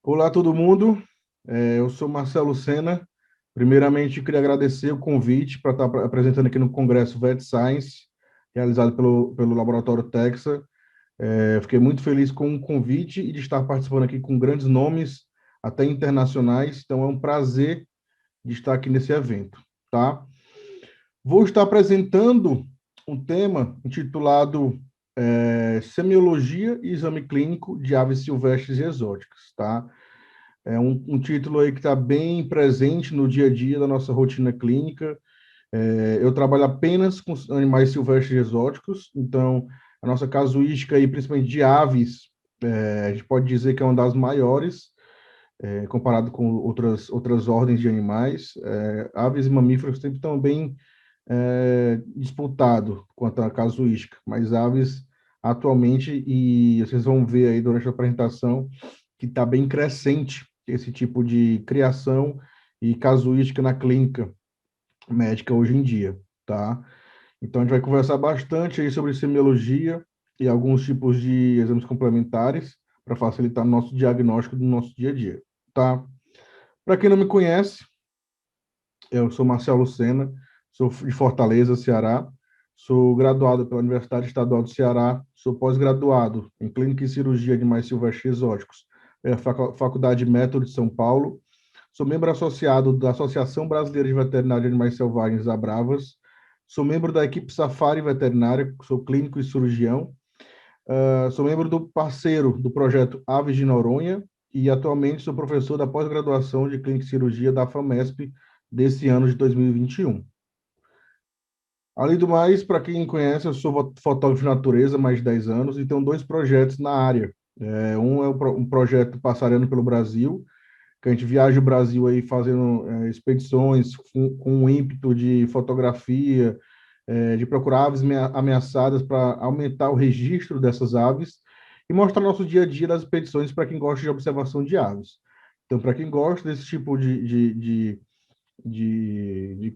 Olá, todo mundo. Eu sou Marcelo Sena. Primeiramente, queria agradecer o convite para estar apresentando aqui no Congresso Vet Science, realizado pelo Laboratório Texa. Fiquei muito feliz com o convite e de estar participando aqui com grandes nomes, até internacionais. Então, é um prazer de estar aqui nesse evento, tá? Vou estar apresentando um tema intitulado Semiologia e Exame Clínico de Aves Silvestres e Exóticas, tá? É um título aí que está bem presente no dia a dia da nossa rotina clínica. Eu trabalho apenas com animais silvestres exóticos, então a nossa casuística aí, principalmente de aves, a gente pode dizer que é uma das maiores, comparado com outras ordens de animais. Aves e mamíferos sempre estão bem disputado quanto à casuística, mas aves atualmente, e vocês vão ver aí durante a apresentação, que está bem crescente esse tipo de criação e casuística na clínica médica hoje em dia, tá? Então, a gente vai conversar bastante aí sobre semiologia e alguns tipos de exames complementares para facilitar o nosso diagnóstico do nosso dia a dia, tá? Para quem não me conhece, eu sou Marcelo Sena, sou de Fortaleza, Ceará, sou graduado pela Universidade Estadual do Ceará, sou pós-graduado em Clínica e Cirurgia de Animais Silvestres e Exóticos pela Faculdade Método de São Paulo, sou membro associado da Associação Brasileira de Veterinária de Animais Selvagens, Abravas, sou membro da equipe Safari Veterinária, sou clínico e cirurgião, sou membro do parceiro do projeto Aves de Noronha e atualmente sou professor da pós-graduação de Clínica e Cirurgia da FAMESP desse ano de 2021. Além do mais, para quem me conhece, eu sou fotógrafo de natureza há mais de 10 anos e tenho dois projetos na área. Um é um projeto Passarando pelo Brasil, que a gente viaja o Brasil aí fazendo expedições com o ímpeto de fotografia, de procurar aves ameaçadas para aumentar o registro dessas aves e mostrar nosso dia a dia das expedições para quem gosta de observação de aves. Então, para quem gosta desse tipo de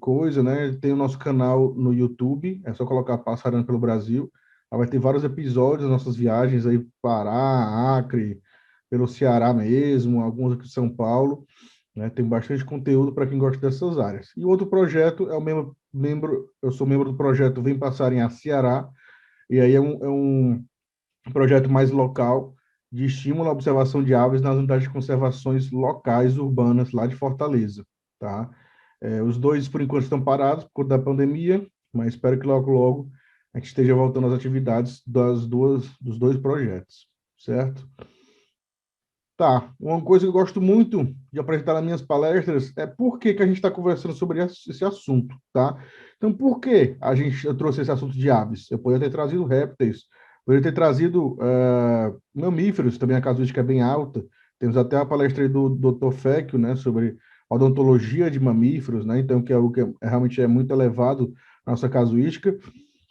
coisa, né? Tem o nosso canal no YouTube, é só colocar Passarando pelo Brasil. Aí vai ter vários episódios das nossas viagens aí, Pará, Acre, pelo Ceará mesmo, alguns aqui de São Paulo, né? Tem bastante conteúdo para quem gosta dessas áreas. E o outro projeto é o eu sou membro do projeto Vem Passar em Ceará, e aí é um projeto mais local de estímulo à observação de aves nas unidades de conservações locais urbanas lá de Fortaleza, tá? Os dois, por enquanto, estão parados por conta da pandemia, mas espero que logo, logo a gente esteja voltando às atividades dos dois projetos, certo? Tá, uma coisa que eu gosto muito de apresentar nas minhas palestras é por que que a gente está conversando sobre esse assunto, tá? Então, por que eu trouxe esse assunto de aves? Eu poderia ter trazido répteis, poderia ter trazido mamíferos, também a casuística é bem alta. Temos até a palestra aí do Dr. Fecchio, né, sobre odontologia de mamíferos, né? Então, que é algo que realmente é muito elevado na nossa casuística.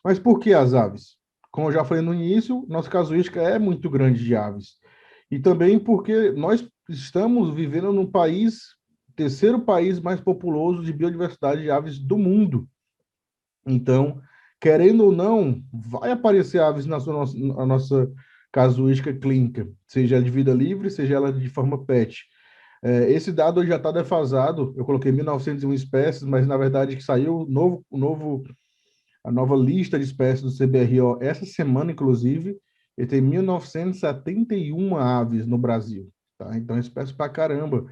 Mas por que as aves? Como eu já falei no início, nossa casuística é muito grande de aves. E também porque nós estamos vivendo num país, terceiro país mais populoso de biodiversidade de aves do mundo. Então, querendo ou não, vai aparecer aves na nossa casuística clínica, seja ela de vida livre, seja ela de forma PET. Esse dado já está defasado, eu coloquei 1.901 espécies, mas na verdade que saiu a nova lista de espécies do CBRO essa semana, inclusive, e tem 1.971 aves no Brasil, tá? Então, é espécie pra caramba.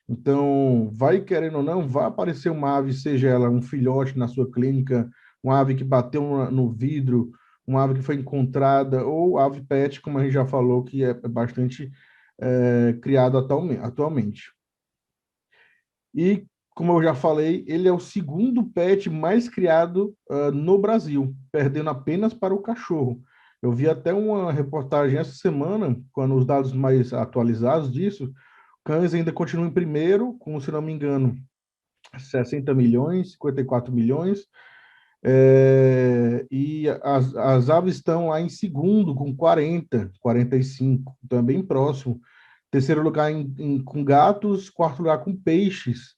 Então, vai querendo ou não, vai aparecer uma ave, seja ela um filhote na sua clínica, uma ave que bateu no vidro, uma ave que foi encontrada, ou ave pet, como a gente já falou, que é bastante criado atualmente. E, como eu já falei, ele é o segundo pet mais criado no Brasil, perdendo apenas para o cachorro. Eu vi até uma reportagem essa semana, quando os dados mais atualizados disso, cães ainda continuam em primeiro, com, se não me engano, 60 milhões, 54 milhões, e as aves estão lá em segundo, com 40, 45, então é bem próximo. Terceiro lugar com gatos, quarto lugar com peixes,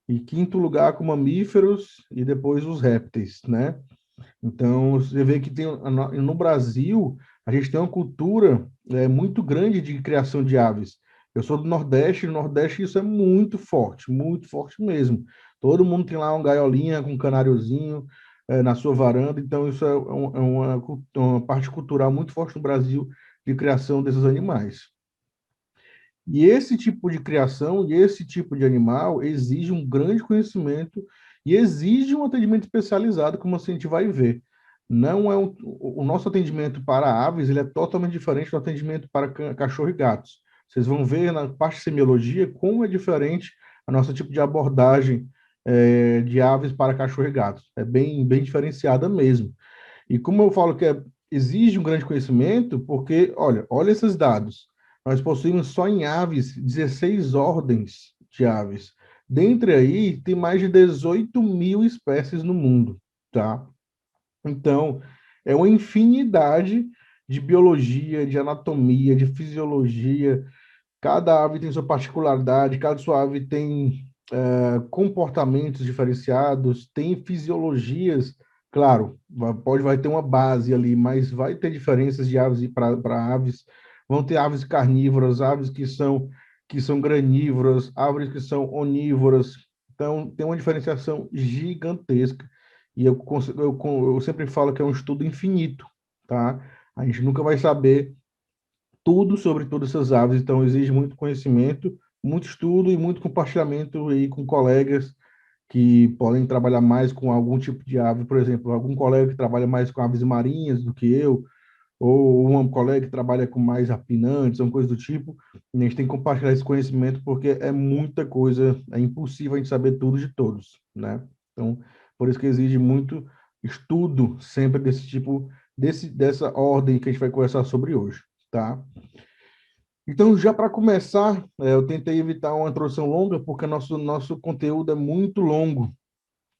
e quinto lugar com mamíferos e depois os répteis, né? Então, você vê que no Brasil, a gente tem uma cultura muito grande de criação de aves. Eu sou do Nordeste, e no Nordeste isso é muito forte mesmo. Todo mundo tem lá um gaiolinha com um canáriozinho na sua varanda, então isso uma parte cultural muito forte no Brasil de criação desses animais. E esse tipo de criação e esse tipo de animal exige um grande conhecimento e exige um atendimento especializado, como assim a gente vai ver. Não é o nosso atendimento para aves, ele é totalmente diferente do atendimento para cachorro e gatos. Vocês vão ver na parte de semiologia como é diferente a nossa tipo de abordagem de aves para cachorro e gatos. É bem diferenciada mesmo. E como eu falo que exige um grande conhecimento, porque, olha esses dados. Nós possuímos só em aves 16 ordens de aves. Dentre aí, tem mais de 18 mil espécies no mundo, tá? Então, é uma infinidade de biologia, de anatomia, de fisiologia. Cada ave tem sua particularidade, cada sua ave tem comportamentos diferenciados, tem fisiologias, claro, vai ter uma base ali, mas vai ter diferenças de aves para aves. Vão ter aves carnívoras, aves que são granívoras, aves que são onívoras. Então, tem uma diferenciação gigantesca. E eu sempre falo que é um estudo infinito, tá? A gente nunca vai saber tudo sobre todas essas aves, então exige muito conhecimento, muito estudo e muito compartilhamento aí com colegas que podem trabalhar mais com algum tipo de ave, por exemplo, algum colega que trabalha mais com aves marinhas do que eu, ou um colega que trabalha com mais rapinantes, uma coisa do tipo, e a gente tem que compartilhar esse conhecimento porque é muita coisa, é impossível a gente saber tudo de todos, né? Então, por isso que exige muito estudo sempre desse tipo, dessa ordem que a gente vai conversar sobre hoje, tá? Então, já para começar, eu tentei evitar uma introdução longa, porque nosso conteúdo é muito longo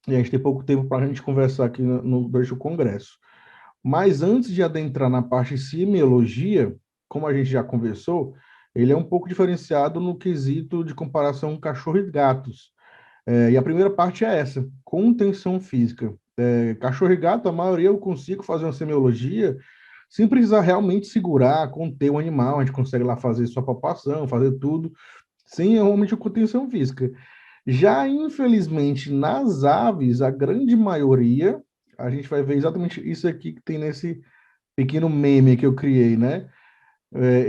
e a gente tem pouco tempo para a gente conversar aqui durante o congresso. Mas antes de adentrar na parte de semiologia, como a gente já conversou, ele é um pouco diferenciado no quesito de comparação cachorro e gatos. E a primeira parte é essa, contenção física. Cachorro e gato, a maioria eu consigo fazer uma semiologia sem precisar realmente segurar, conter o animal, a gente consegue lá fazer sua palpação, fazer tudo, sem realmente a contenção física. Já, infelizmente, nas aves, a grande maioria, a gente vai ver exatamente isso aqui que tem nesse pequeno meme que eu criei, né?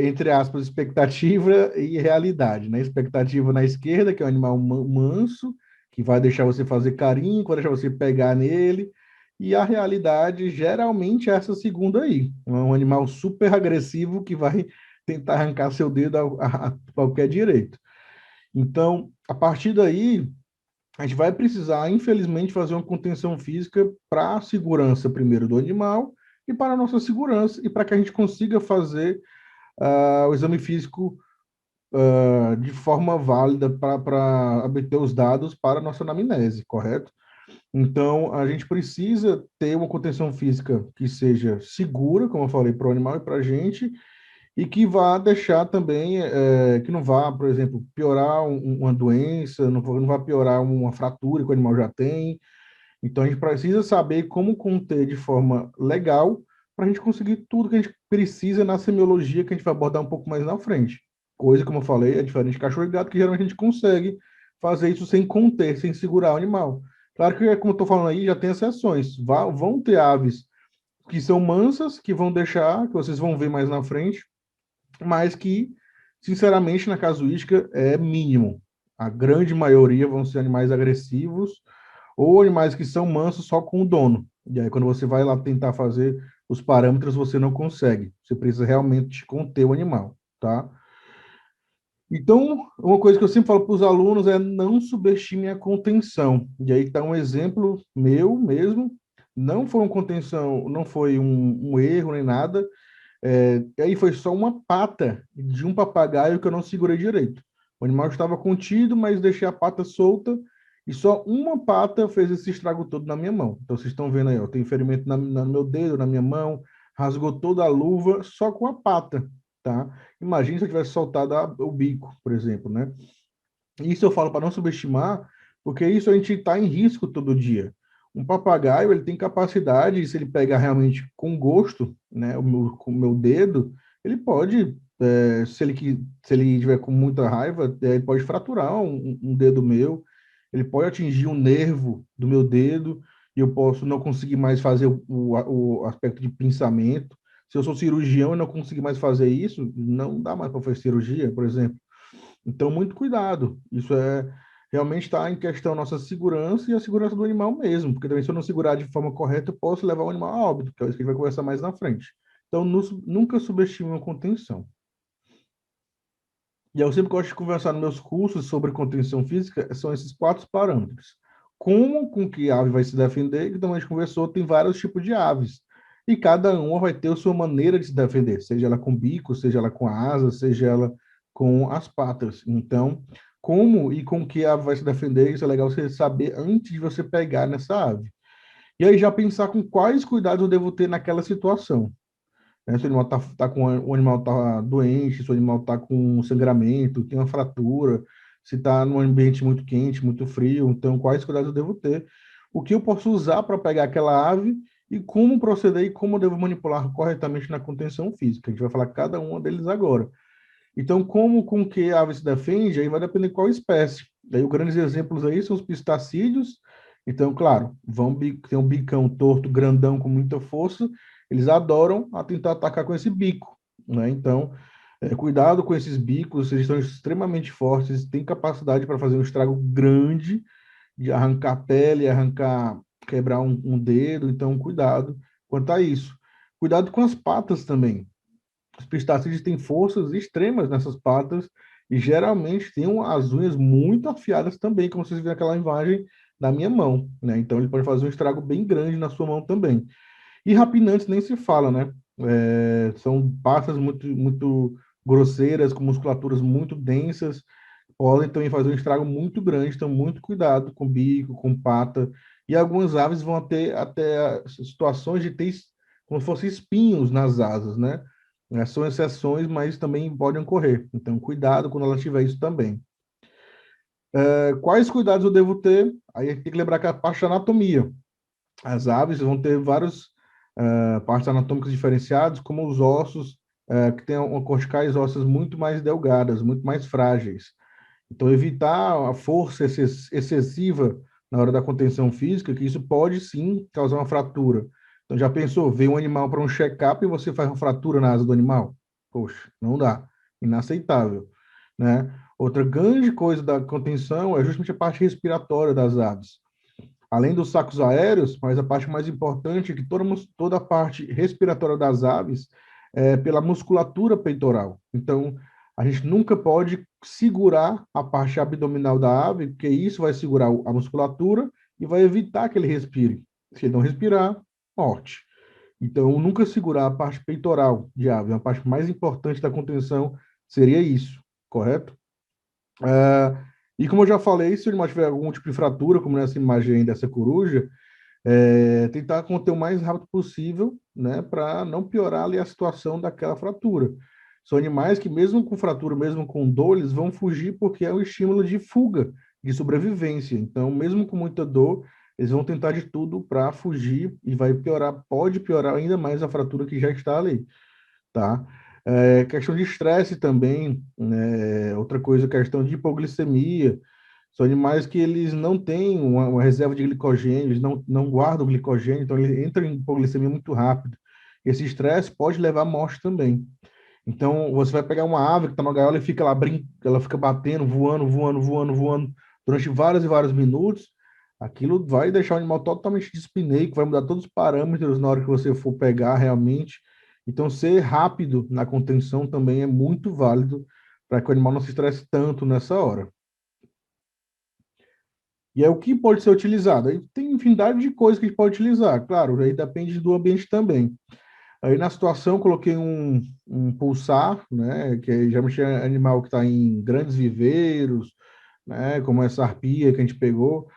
Entre aspas, expectativa e realidade, né? Expectativa na esquerda, que é um animal manso, que vai deixar você fazer carinho, que vai deixar você pegar nele, e a realidade geralmente é essa segunda aí, um animal super agressivo que vai tentar arrancar seu dedo a qualquer direito. Então, a partir daí, a gente vai precisar, infelizmente, fazer uma contenção física para a segurança, primeiro, do animal e para a nossa segurança, e para que a gente consiga fazer o exame físico de forma válida para obter os dados para a nossa anamnese, correto? Então, a gente precisa ter uma contenção física que seja segura, como eu falei, para o animal e para a gente, e que vá deixar também, que não vá, por exemplo, piorar uma doença, não vá piorar uma fratura que o animal já tem. Então, a gente precisa saber como conter de forma legal para a gente conseguir tudo que a gente precisa na semiologia, que a gente vai abordar um pouco mais na frente. Coisa, como eu falei, é diferente de cachorro e gato, que geralmente a gente consegue fazer isso sem conter, sem segurar o animal. Claro que, como eu estou falando aí, já tem exceções. Vão ter aves que são mansas, que vão deixar, que vocês vão ver mais na frente, mas que, sinceramente, na casuística é mínimo. A grande maioria vão ser animais agressivos ou animais que são mansos só com o dono. E aí, quando você vai lá tentar fazer os parâmetros, você não consegue. Você precisa realmente conter o animal, tá? Então, uma coisa que eu sempre falo para os alunos é não subestime a contenção. E aí está um exemplo meu mesmo. Não foi uma contenção, não foi um erro nem nada. Aí foi só uma pata de um papagaio que eu não segurei direito. O animal estava contido, mas deixei a pata solta e só uma pata fez esse estrago todo na minha mão. Então vocês estão vendo aí, ó, tem ferimento no meu dedo, na minha mão, rasgou toda a luva só com a pata, tá? Imagina se eu tivesse soltado o bico, por exemplo, né? Isso eu falo para não subestimar, porque isso a gente está em risco todo dia. Um papagaio, ele tem capacidade, se ele pegar realmente com gosto, né, com o meu dedo, ele pode se ele tiver com muita raiva, ele pode fraturar um dedo meu, ele pode atingir um nervo do meu dedo, e eu posso não conseguir mais fazer o aspecto de pinçamento. Se eu sou cirurgião e não conseguir mais fazer isso, não dá mais para fazer cirurgia, por exemplo. Então, muito cuidado. Isso realmente está em questão a nossa segurança e a segurança do animal mesmo, porque também se eu não segurar de forma correta, eu posso levar o animal a óbito, que é isso que a gente vai conversar mais na frente. Então, nunca subestime uma contenção. E eu sempre gosto de conversar nos meus cursos sobre contenção física, são esses quatro parâmetros. Como com que a ave vai se defender, que também a gente conversou, tem vários tipos de aves. E cada uma vai ter a sua maneira de se defender, seja ela com bico, seja ela com asa, seja ela com as patas. Então, como e com que a ave vai se defender, isso é legal você saber antes de você pegar nessa ave. E aí já pensar com quais cuidados eu devo ter naquela situação, né? Se o animal o animal tá doente, se o animal tá com sangramento, tem uma fratura, se está num ambiente muito quente, muito frio, então quais cuidados eu devo ter? O que eu posso usar para pegar aquela ave e como proceder e como eu devo manipular corretamente na contenção física. A gente vai falar cada um deles agora. Então, como com que a ave se defende, aí vai depender de qual espécie. Daí, os grandes exemplos aí são os pistacídeos. Então, claro, tem um bicão torto, grandão, com muita força. Eles adoram a tentar atacar com esse bico, né? Então, cuidado com esses bicos, eles são extremamente fortes, têm capacidade para fazer um estrago grande, de arrancar pele, quebrar um dedo. Então, cuidado quanto a isso. Cuidado com as patas também. Os pistacídeos têm forças extremas nessas patas e geralmente têm as unhas muito afiadas também, como vocês viram naquela imagem da minha mão, né? Então ele pode fazer um estrago bem grande na sua mão também. E rapinantes nem se fala, né? São patas muito grosseiras, com musculaturas muito densas, podem também fazer um estrago muito grande, então muito cuidado com bico, com pata. E algumas aves vão ter até situações de ter como se fossem espinhos nas asas, né? São exceções, mas também podem ocorrer. Então, cuidado quando ela tiver isso também. Quais cuidados eu devo ter? Aí tem que lembrar que a parte da anatomia. As aves vão ter várias partes anatômicas diferenciadas, como os ossos, que têm uma corticais ósseas muito mais delgadas, muito mais frágeis. Então, evitar a força excessiva na hora da contenção física, que isso pode sim causar uma fratura. Então, já pensou, vem um animal para um check-up e você faz uma fratura na asa do animal? Poxa, não dá. Inaceitável, né? Outra grande coisa da contenção é justamente a parte respiratória das aves. Além dos sacos aéreos, mas a parte mais importante é que toda a parte respiratória das aves é pela musculatura peitoral. Então, a gente nunca pode segurar a parte abdominal da ave, porque isso vai segurar a musculatura e vai evitar que ele respire. Se ele não respirar, morte. Então, nunca segurar a parte peitoral de ave. A parte mais importante da contenção seria isso, correto? E como eu já falei, se o animal tiver algum tipo de fratura, como nessa imagem aí dessa coruja, tentar conter o mais rápido possível, né, para não piorar ali a situação daquela fratura. São animais que, mesmo com fratura, mesmo com dor, eles vão fugir porque é um estímulo de fuga, de sobrevivência. Então, mesmo com muita dor, eles vão tentar de tudo para fugir e vai piorar, pode piorar ainda mais a fratura que já está ali, tá? Questão de estresse também, né? Outra coisa, questão de hipoglicemia. São animais que eles não têm uma reserva de glicogênio, eles não guardam glicogênio, então eles entram em hipoglicemia muito rápido. Esse estresse pode levar à morte também. Então, você vai pegar uma ave que está na gaiola e fica lá ela fica batendo, voando, voando, voando, voando, durante vários e vários minutos. Aquilo vai deixar o animal totalmente dispineico, vai mudar todos os parâmetros na hora que você for pegar realmente. Então, ser rápido na contenção também é muito válido para que o animal não se estresse tanto nessa hora. E é o que pode ser utilizado. Aí tem infinidade de coisas que a gente pode utilizar. Claro, aí depende do ambiente também. Aí na situação coloquei um pulsar, né, que geralmente é animal que está em grandes viveiros, né, como essa arpia que a gente pegou,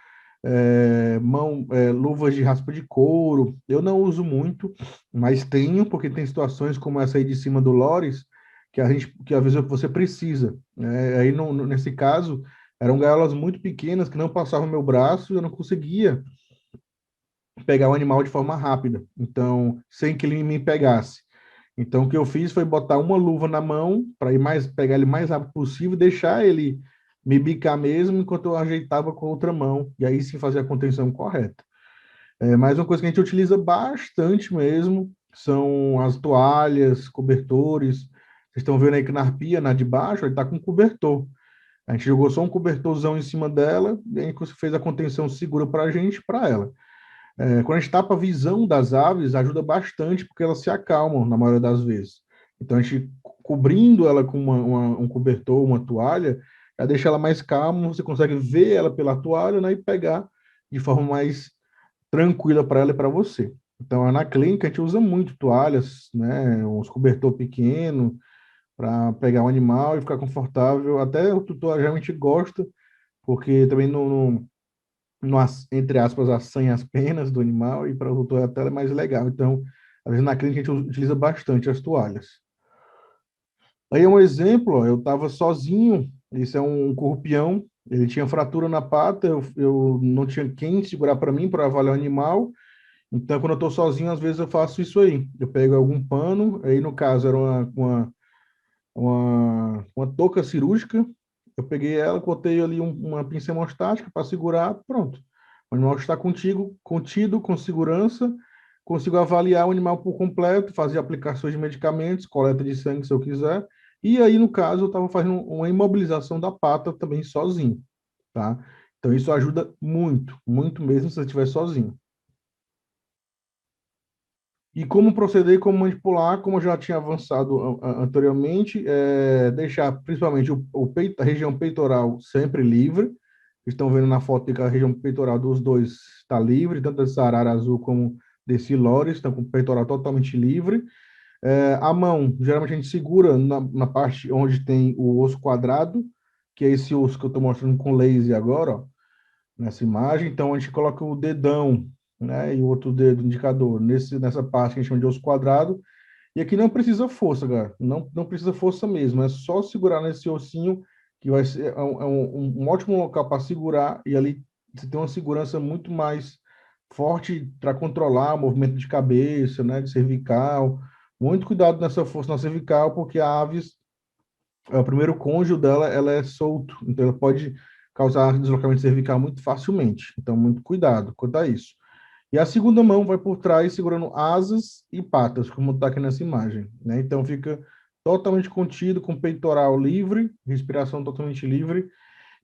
luvas de raspa de couro. Eu não uso muito, mas tenho, porque tem situações como essa aí de cima do Lores, que às vezes você precisa, né? Aí nesse caso eram gaiolas muito pequenas que não passavam meu braço e eu não conseguia pegar o animal de forma rápida, então sem que ele me pegasse. Então, o que eu fiz foi botar uma luva na mão para ir mais, pegar ele mais rápido possível e deixar ele me bicar mesmo enquanto eu ajeitava com a outra mão. E aí sim fazer a contenção correta. Mais uma coisa que a gente utiliza bastante mesmo são as toalhas, cobertores. Vocês estão vendo aí que na arpia, na de baixo, ele está com cobertor. A gente jogou só um cobertorzão em cima dela e a gente fez a contenção segura para a gente e para ela. Quando a gente tapa a visão das aves, ajuda bastante porque elas se acalmam na maioria das vezes. Então a gente cobrindo ela com um cobertor, uma toalha, já deixa ela mais calma, você consegue ver ela pela toalha, né, e pegar de forma mais tranquila para ela e para você. Então, na clínica, a gente usa muito toalhas, né, uns cobertor pequeno, para pegar o animal e ficar confortável. Até o tutor geralmente gosta, porque também entre aspas, assanha as penas do animal e para o tutor até é mais legal. Então, às vezes na clínica a gente utiliza bastante as toalhas. Aí é um exemplo, ó, eu estava sozinho, esse é um corpião, ele tinha fratura na pata, eu não tinha quem segurar para mim para avaliar o animal. Então, quando eu estou sozinho, às vezes eu faço isso aí. Eu pego algum pano, aí no caso era uma touca cirúrgica. Eu peguei ela, botei ali uma pinça hemostática para segurar, pronto. O animal está contido, com segurança, consigo avaliar o animal por completo, fazer aplicações de medicamentos, coleta de sangue se eu quiser. E aí, no caso, eu estava fazendo uma imobilização da pata também sozinho, tá? Então, isso ajuda muito, muito mesmo se você estiver sozinho. E como proceder e como manipular, como eu já tinha avançado anteriormente, deixar principalmente o peito, a região peitoral sempre livre. Estão vendo na foto que a região peitoral dos dois está livre, tanto desse arara azul como desse lores, estão com o peitoral totalmente livre. A mão, geralmente a gente segura na parte onde tem o osso quadrado, que é esse osso que eu estou mostrando com laser agora, ó, nessa imagem. Então a gente coloca o dedão, né, e o outro dedo indicador nessa parte que a gente chama de osso quadrado. E aqui não precisa força, galera. Não precisa força mesmo. É só segurar nesse ossinho que vai ser um ótimo local para segurar e ali você tem uma segurança muito mais forte para controlar o movimento de cabeça, né, de cervical. Muito cuidado nessa força na cervical, porque a aves, o primeiro cônjuge dela, ela é solto, então ela pode causar deslocamento cervical muito facilmente. Então, muito cuidado quanto a isso. E a segunda mão vai por trás, segurando asas e patas, como está aqui nessa imagem, né? Então, fica totalmente contido, com peitoral livre, respiração totalmente livre.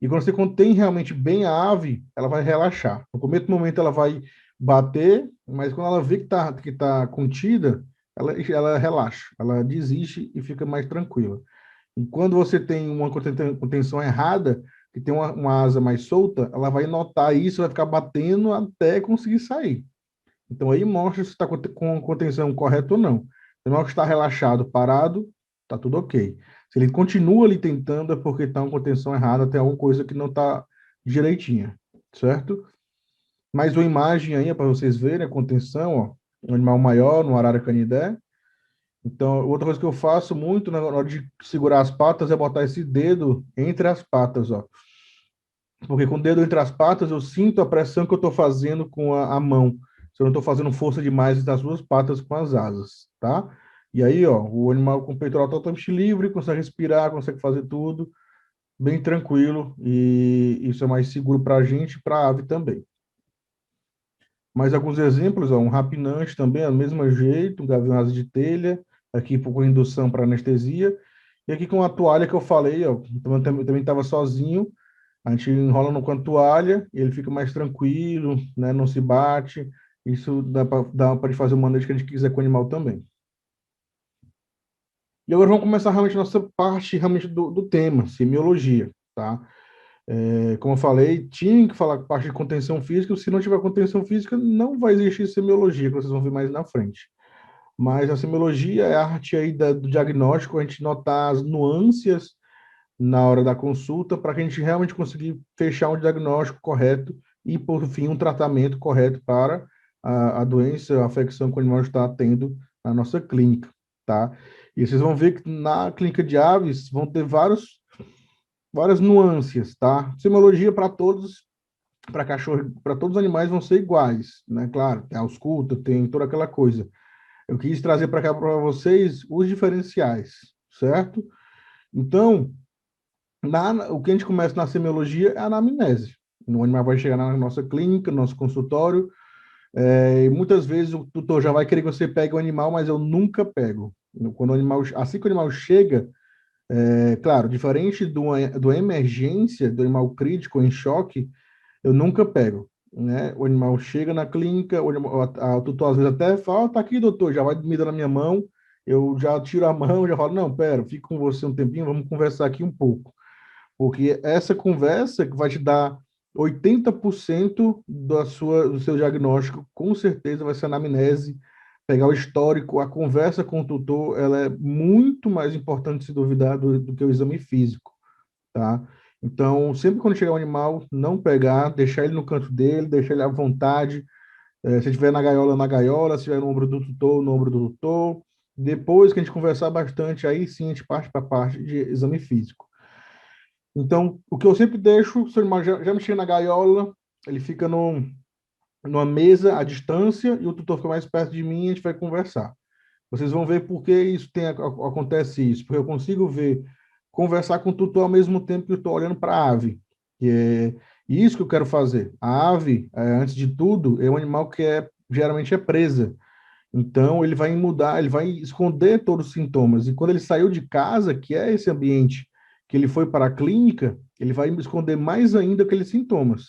E quando você contém realmente bem a ave, ela vai relaxar. No primeiro momento, ela vai bater, mas quando ela vê que tá contida, ela relaxa, ela desiste e fica mais tranquila. E quando você tem uma contenção errada, que tem uma asa mais solta, ela vai notar isso, vai ficar batendo até conseguir sair. Então aí mostra se está com contenção correta ou não. Se não está relaxado, parado, está tudo ok. Se ele continua ali tentando, é porque está com contenção errada, tem alguma coisa que não está direitinha, certo? Mais uma imagem aí para vocês verem a contenção, ó. Um animal maior, no arara canidé. Então, outra coisa que eu faço muito na hora de segurar as patas é botar esse dedo entre as patas, ó. Porque com o dedo entre as patas eu sinto a pressão que eu estou fazendo com a mão. Se eu não estou fazendo força demais das duas patas com as asas, tá? E aí, ó, o animal com o peitoral totalmente livre, consegue respirar, consegue fazer tudo bem tranquilo e isso é mais seguro para a gente e para a ave também. Mais alguns exemplos, ó, um rapinante também, é do mesmo jeito, um gavião asa de telha, aqui com indução para anestesia. E aqui com a toalha que eu falei, ó, também estava sozinho, a gente enrola no com a toalha, e ele fica mais tranquilo, né, não se bate. Isso dá para fazer o manejo que a gente quiser com o animal também. E agora vamos começar realmente a nossa parte realmente do tema, semiologia, tá? Como eu falei, tinha que falar parte de contenção física, se não tiver contenção física, não vai existir semiologia, que vocês vão ver mais na frente. Mas a semiologia é a arte aí do diagnóstico, a gente notar as nuances na hora da consulta, para que a gente realmente conseguir fechar um diagnóstico correto e, por fim, um tratamento correto para a doença, a afecção que o animal está tendo na nossa clínica, tá? E vocês vão ver que na clínica de aves vão ter várias nuances, tá? Semiologia para todos, para cachorro, para todos os animais vão ser iguais, né? Claro, tem a ausculta, tem toda aquela coisa. Eu quis trazer para cá para vocês os diferenciais, certo? Então, o que a gente começa na semiologia é a anamnese. O animal vai chegar na nossa clínica, no nosso consultório, e muitas vezes o tutor já vai querer que você pegue o animal, mas eu nunca pego. Quando o animal, assim que o animal chega, claro, diferente do emergência, do animal crítico em choque, eu nunca pego, né? O animal chega na clínica, o tutor às vezes até fala, tá aqui, doutor, já vai me dando na minha mão, eu já tiro a mão, já falo, não, pera, fico com você um tempinho, vamos conversar aqui um pouco. Porque essa conversa que vai te dar 80% do seu diagnóstico, com certeza vai ser a anamnese, pegar o histórico, a conversa com o tutor, ela é muito mais importante, se duvidar, do que o exame físico, tá? Então, sempre quando chegar um animal, não pegar, deixar ele no canto dele, deixar ele à vontade. Se estiver na gaiola, se estiver no ombro do tutor, no ombro do tutor. Depois que a gente conversar bastante, aí sim a gente parte para a parte de exame físico. Então, o que eu sempre deixo, o seu animal já mexer na gaiola, ele fica numa mesa à distância e o tutor fica mais perto de mim e a gente vai conversar. Vocês vão ver por que isso acontece isso, porque eu consigo ver, conversar com o tutor ao mesmo tempo que eu estou olhando para a ave, que é isso que eu quero fazer. A ave, antes de tudo, é um animal que geralmente é presa. Então, ele vai mudar, ele vai esconder todos os sintomas. E quando ele saiu de casa, que é esse ambiente que ele foi para a clínica, ele vai esconder mais ainda aqueles sintomas.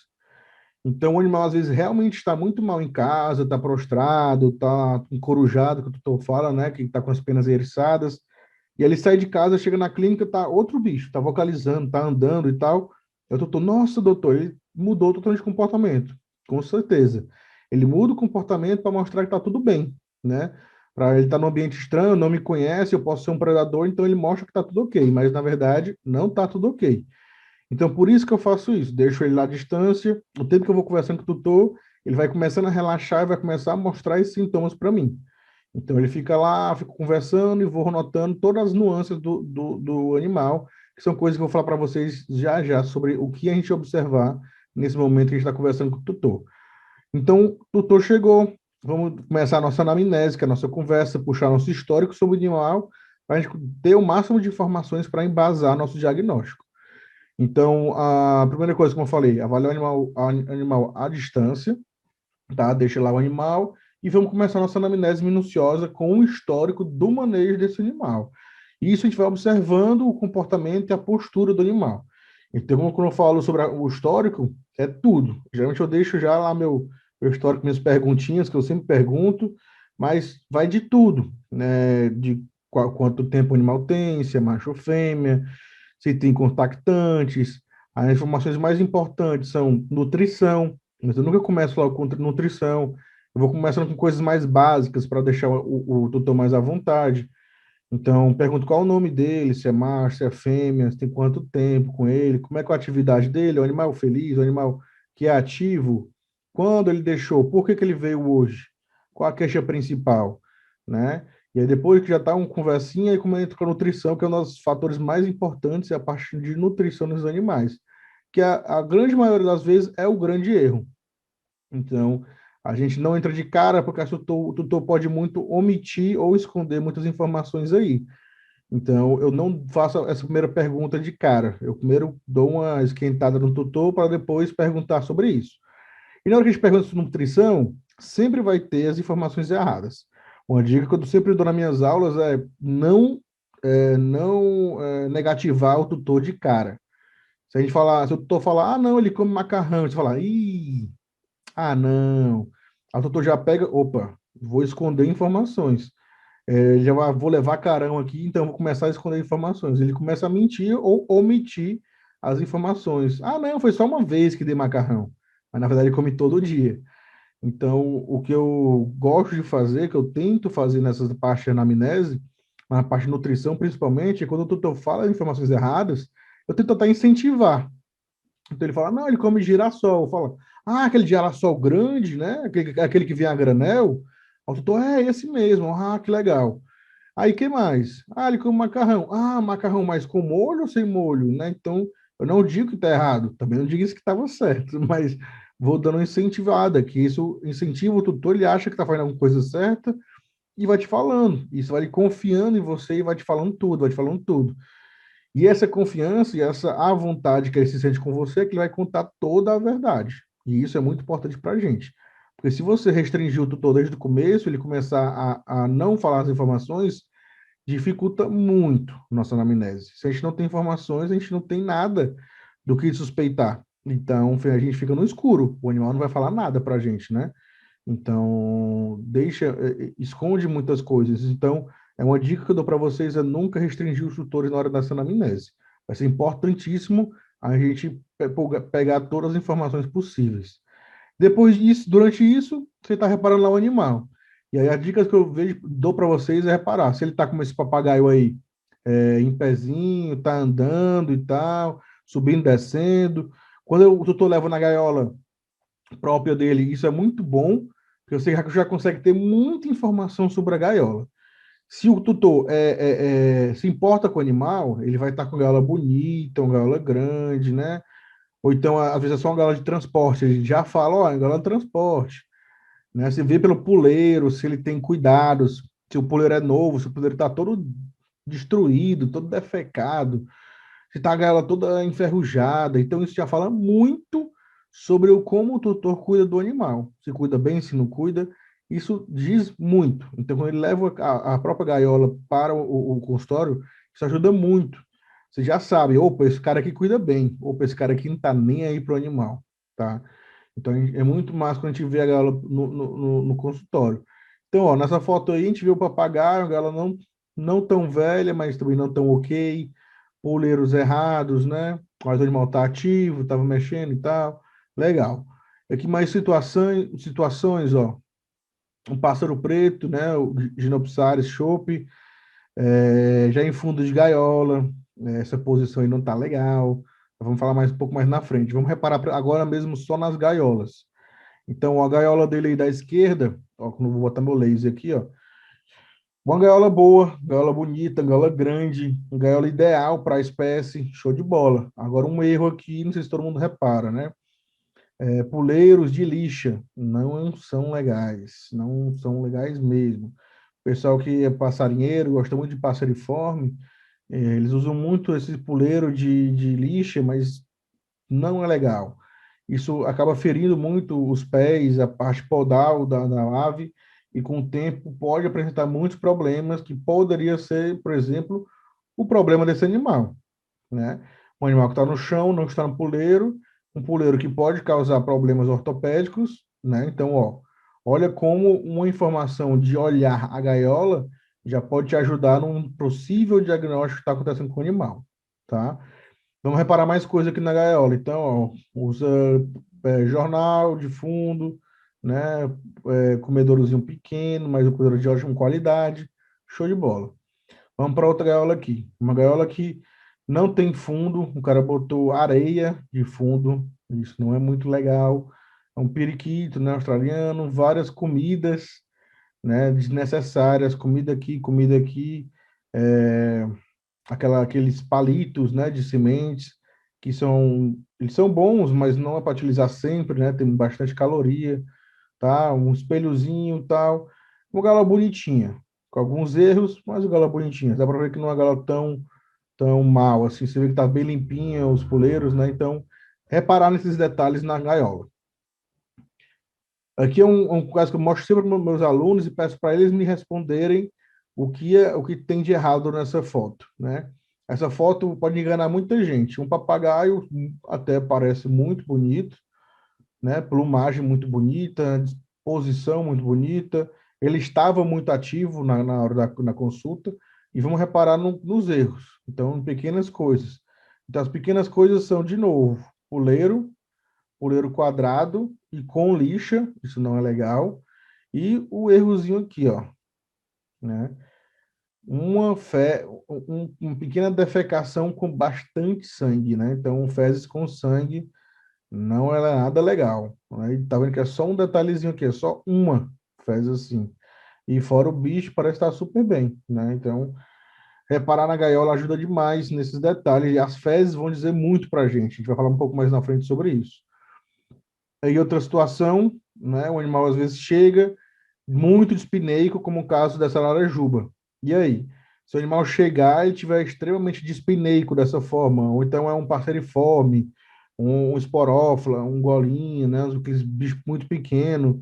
Então, o animal, às vezes, realmente está muito mal em casa, está prostrado, está encorujado, que o tutor fala, né? Que está com as penas eriçadas. E ele sai de casa, chega na clínica, tá outro bicho, tá vocalizando, tá andando e tal. Eu tô, nossa, doutor, ele mudou totalmente de comportamento, com certeza. Ele muda o comportamento para mostrar que tá tudo bem, né? Para ele estar num ambiente estranho, não me conhece, eu posso ser um predador, então ele mostra que tá tudo ok, mas na verdade não tá tudo ok. Então por isso que eu faço isso, deixo ele lá à distância, o tempo que eu vou conversando com o tutor, ele vai começando a relaxar e vai começar a mostrar esses sintomas para mim. Então ele fica lá, fico conversando e vou notando todas as nuances do animal, que são coisas que eu vou falar para vocês já já sobre o que a gente observar nesse momento que a gente está conversando com o tutor. Então, o tutor chegou, vamos começar a nossa anamnese, que é a nossa conversa, puxar nosso histórico sobre o animal, para a gente ter o máximo de informações para embasar nosso diagnóstico. Então, a primeira coisa, como eu falei, avaliar o animal à distância, tá? Deixa lá o animal e vamos começar a nossa anamnese minuciosa com o histórico do manejo desse animal. Isso a gente vai observando o comportamento e a postura do animal. Então, quando eu falo sobre o histórico, é tudo. Geralmente eu deixo já lá meu histórico, minhas perguntinhas, que eu sempre pergunto, mas vai de tudo, né? De quanto tempo o animal tem, se é macho ou fêmea, se tem contactantes. As informações mais importantes são nutrição, mas eu nunca começo logo com nutrição. Eu vou começando com coisas mais básicas para deixar o tutor mais à vontade. Então, pergunto qual é o nome dele, se é macho, se é fêmea, se tem quanto tempo com ele, como é que é a atividade dele, é um animal feliz, é um animal que é ativo, quando ele deixou, por que que ele veio hoje, qual a queixa principal, né? E aí depois que já está uma conversinha, aí como entra com a nutrição, que é um dos fatores mais importantes, é a parte de nutrição dos animais, que a grande maioria das vezes é o grande erro. Então, a gente não entra de cara, porque o tutor pode muito omitir ou esconder muitas informações aí. Então, eu não faço essa primeira pergunta de cara. Eu primeiro dou uma esquentada no tutor para depois perguntar sobre isso. E na hora que a gente pergunta sobre nutrição, sempre vai ter as informações erradas. Uma dica que eu sempre dou nas minhas aulas é não negativar o tutor de cara. Se a gente falar, se o tutor falar, ah, não, ele come macarrão, você fala, ih, ah, não. Aí o tutor já pega, opa, vou esconder informações. Vou levar carão aqui, então vou começar a esconder informações. Ele começa a mentir ou omitir as informações. Ah, não, foi só uma vez que dei macarrão. Mas na verdade ele come todo dia. Então, o que eu gosto de fazer, que eu tento fazer nessas partes de anamnese, na parte de nutrição principalmente, é quando o tutor fala informações erradas, eu tento até incentivar. Então ele fala, não, ele come girassol. Fala, ah, aquele girassol grande, né? Aquele que vem a granel. O tutor, é esse mesmo. Ah, que legal. Aí, que mais? Ah, ele come macarrão. Ah, macarrão, mas com molho ou sem molho, né? Então, eu não digo que está errado, também não digo isso que estava certo, mas vou dando uma incentivada, que isso incentiva o tutor, ele acha que está fazendo alguma coisa certa, e vai te falando. Isso vai confiando em você e vai te falando tudo, vai te falando tudo. E essa confiança e essa à vontade que ele se sente com você é que ele vai contar toda a verdade. E isso é muito importante para a gente. Porque se você restringir o tutor desde o começo, ele começar a não falar as informações, dificulta muito nossa anamnese. Se a gente não tem informações, a gente não tem nada do que suspeitar. Então, a gente fica no escuro. O animal não vai falar nada para a gente, né? Então, esconde muitas coisas. Então, é uma dica que eu dou para vocês é nunca restringir os tutores na hora dessa anamnese. Vai ser importantíssimo a gente pegar todas as informações possíveis. Depois disso, durante isso, você está reparando lá o animal. E aí as dicas que eu vejo, dou para vocês é reparar. Se ele está com esse papagaio aí, em pezinho, está andando e tal, subindo, descendo. Quando o tutor leva na gaiola própria dele, isso é muito bom, porque você já consegue ter muita informação sobre a gaiola. Se o tutor se importa com o animal, ele vai estar com a gaiola bonita, uma gaiola grande, né? Ou então, às vezes, é só uma gaiola de transporte. A gente já fala, ó, é gaiola de transporte. Né? Você vê pelo puleiro, se ele tem cuidados, se o puleiro é novo, se o puleiro está todo destruído, todo defecado, se está a gaiola toda enferrujada. Então, isso já fala muito sobre como o tutor cuida do animal. Se cuida bem, se não cuida, isso diz muito. Então, quando ele leva a própria gaiola para o consultório, isso ajuda muito. Você já sabe, opa, esse cara aqui cuida bem, opa, esse cara aqui não está nem aí para o animal, tá? Então, é muito mais quando a gente vê a gaiola no consultório. Então, ó, nessa foto aí, a gente vê o papagaio, a gaiola não tão velha, mas também não tão ok, poleiros errados, né? Mas o animal tá ativo, tava mexendo e tal. Legal. Aqui mais situações, ó. Um pássaro preto, né? O Ginopsaris chope, já em fundo de gaiola. Essa posição aí não tá legal. Vamos falar mais um pouco mais na frente. Vamos reparar agora mesmo só nas gaiolas. Então, a gaiola dele aí da esquerda, ó, quando eu vou botar meu laser aqui, ó. Uma gaiola boa, gaiola bonita, gaiola grande, gaiola ideal para a espécie, show de bola. Agora um erro aqui, não sei se todo mundo repara, né? Puleiros de lixa não são legais, não são legais mesmo. O pessoal que é passarinheiro, gosta muito de passariforme, eles usam muito esse puleiro de lixa, mas não é legal. Isso acaba ferindo muito os pés, a parte podal da ave, e com o tempo pode apresentar muitos problemas que poderia ser, por exemplo, o problema desse animal, né? Um animal que está no chão, não está no puleiro, um puleiro que pode causar problemas ortopédicos, né? Então, ó, olha como uma informação de olhar a gaiola já pode te ajudar num possível diagnóstico que está acontecendo com o animal, tá? Vamos reparar mais coisa aqui na gaiola. Então, ó, usa jornal de fundo, né? Comedourozinho pequeno, mas o comedouro de ótima qualidade. Show de bola. Vamos para outra gaiola aqui. Uma gaiola que não tem fundo. O cara botou areia de fundo. Isso não é muito legal. É um periquito, né, australiano. Várias comidas, né, desnecessárias. Comida aqui. É, aqueles palitos, né, de sementes, eles são bons, mas não é para utilizar sempre, né, tem bastante caloria, tá, um espelhozinho e tal, uma gaiola bonitinha, com alguns erros, mas uma gaiola bonitinha, dá para ver que não é uma gaiola tão mal, assim, você vê que tá bem limpinha, os puleiros, né, então, reparar nesses detalhes na gaiola. Aqui é um caso que eu mostro sempre para meus alunos e peço para eles me responderem o que tem de errado nessa foto, né? Essa foto pode enganar muita gente. Um papagaio até parece muito bonito, né? Plumagem muito bonita, posição muito bonita. Ele estava muito ativo na hora da consulta e vamos reparar nos erros. Então, em pequenas coisas. Então, as pequenas coisas são, de novo, puleiro quadrado e com lixa, isso não é legal. E o errozinho aqui, ó, né? Uma pequena defecação com bastante sangue, né? Então, fezes com sangue não é nada legal. Né? Tá vendo que é só um detalhezinho aqui, é só uma fezes assim. E fora o bicho, parece estar super bem, né? Então, reparar na gaiola ajuda demais nesses detalhes. E as fezes vão dizer muito pra gente. A gente vai falar um pouco mais na frente sobre isso. Aí outra situação, né? O animal às vezes chega muito dispineico, como o caso dessa larajuba. E aí? Se o animal chegar e tiver extremamente dispineico dessa forma, ou então é um passeriforme, um esporófila, um golinho, né? Aqueles bichos muito pequenos,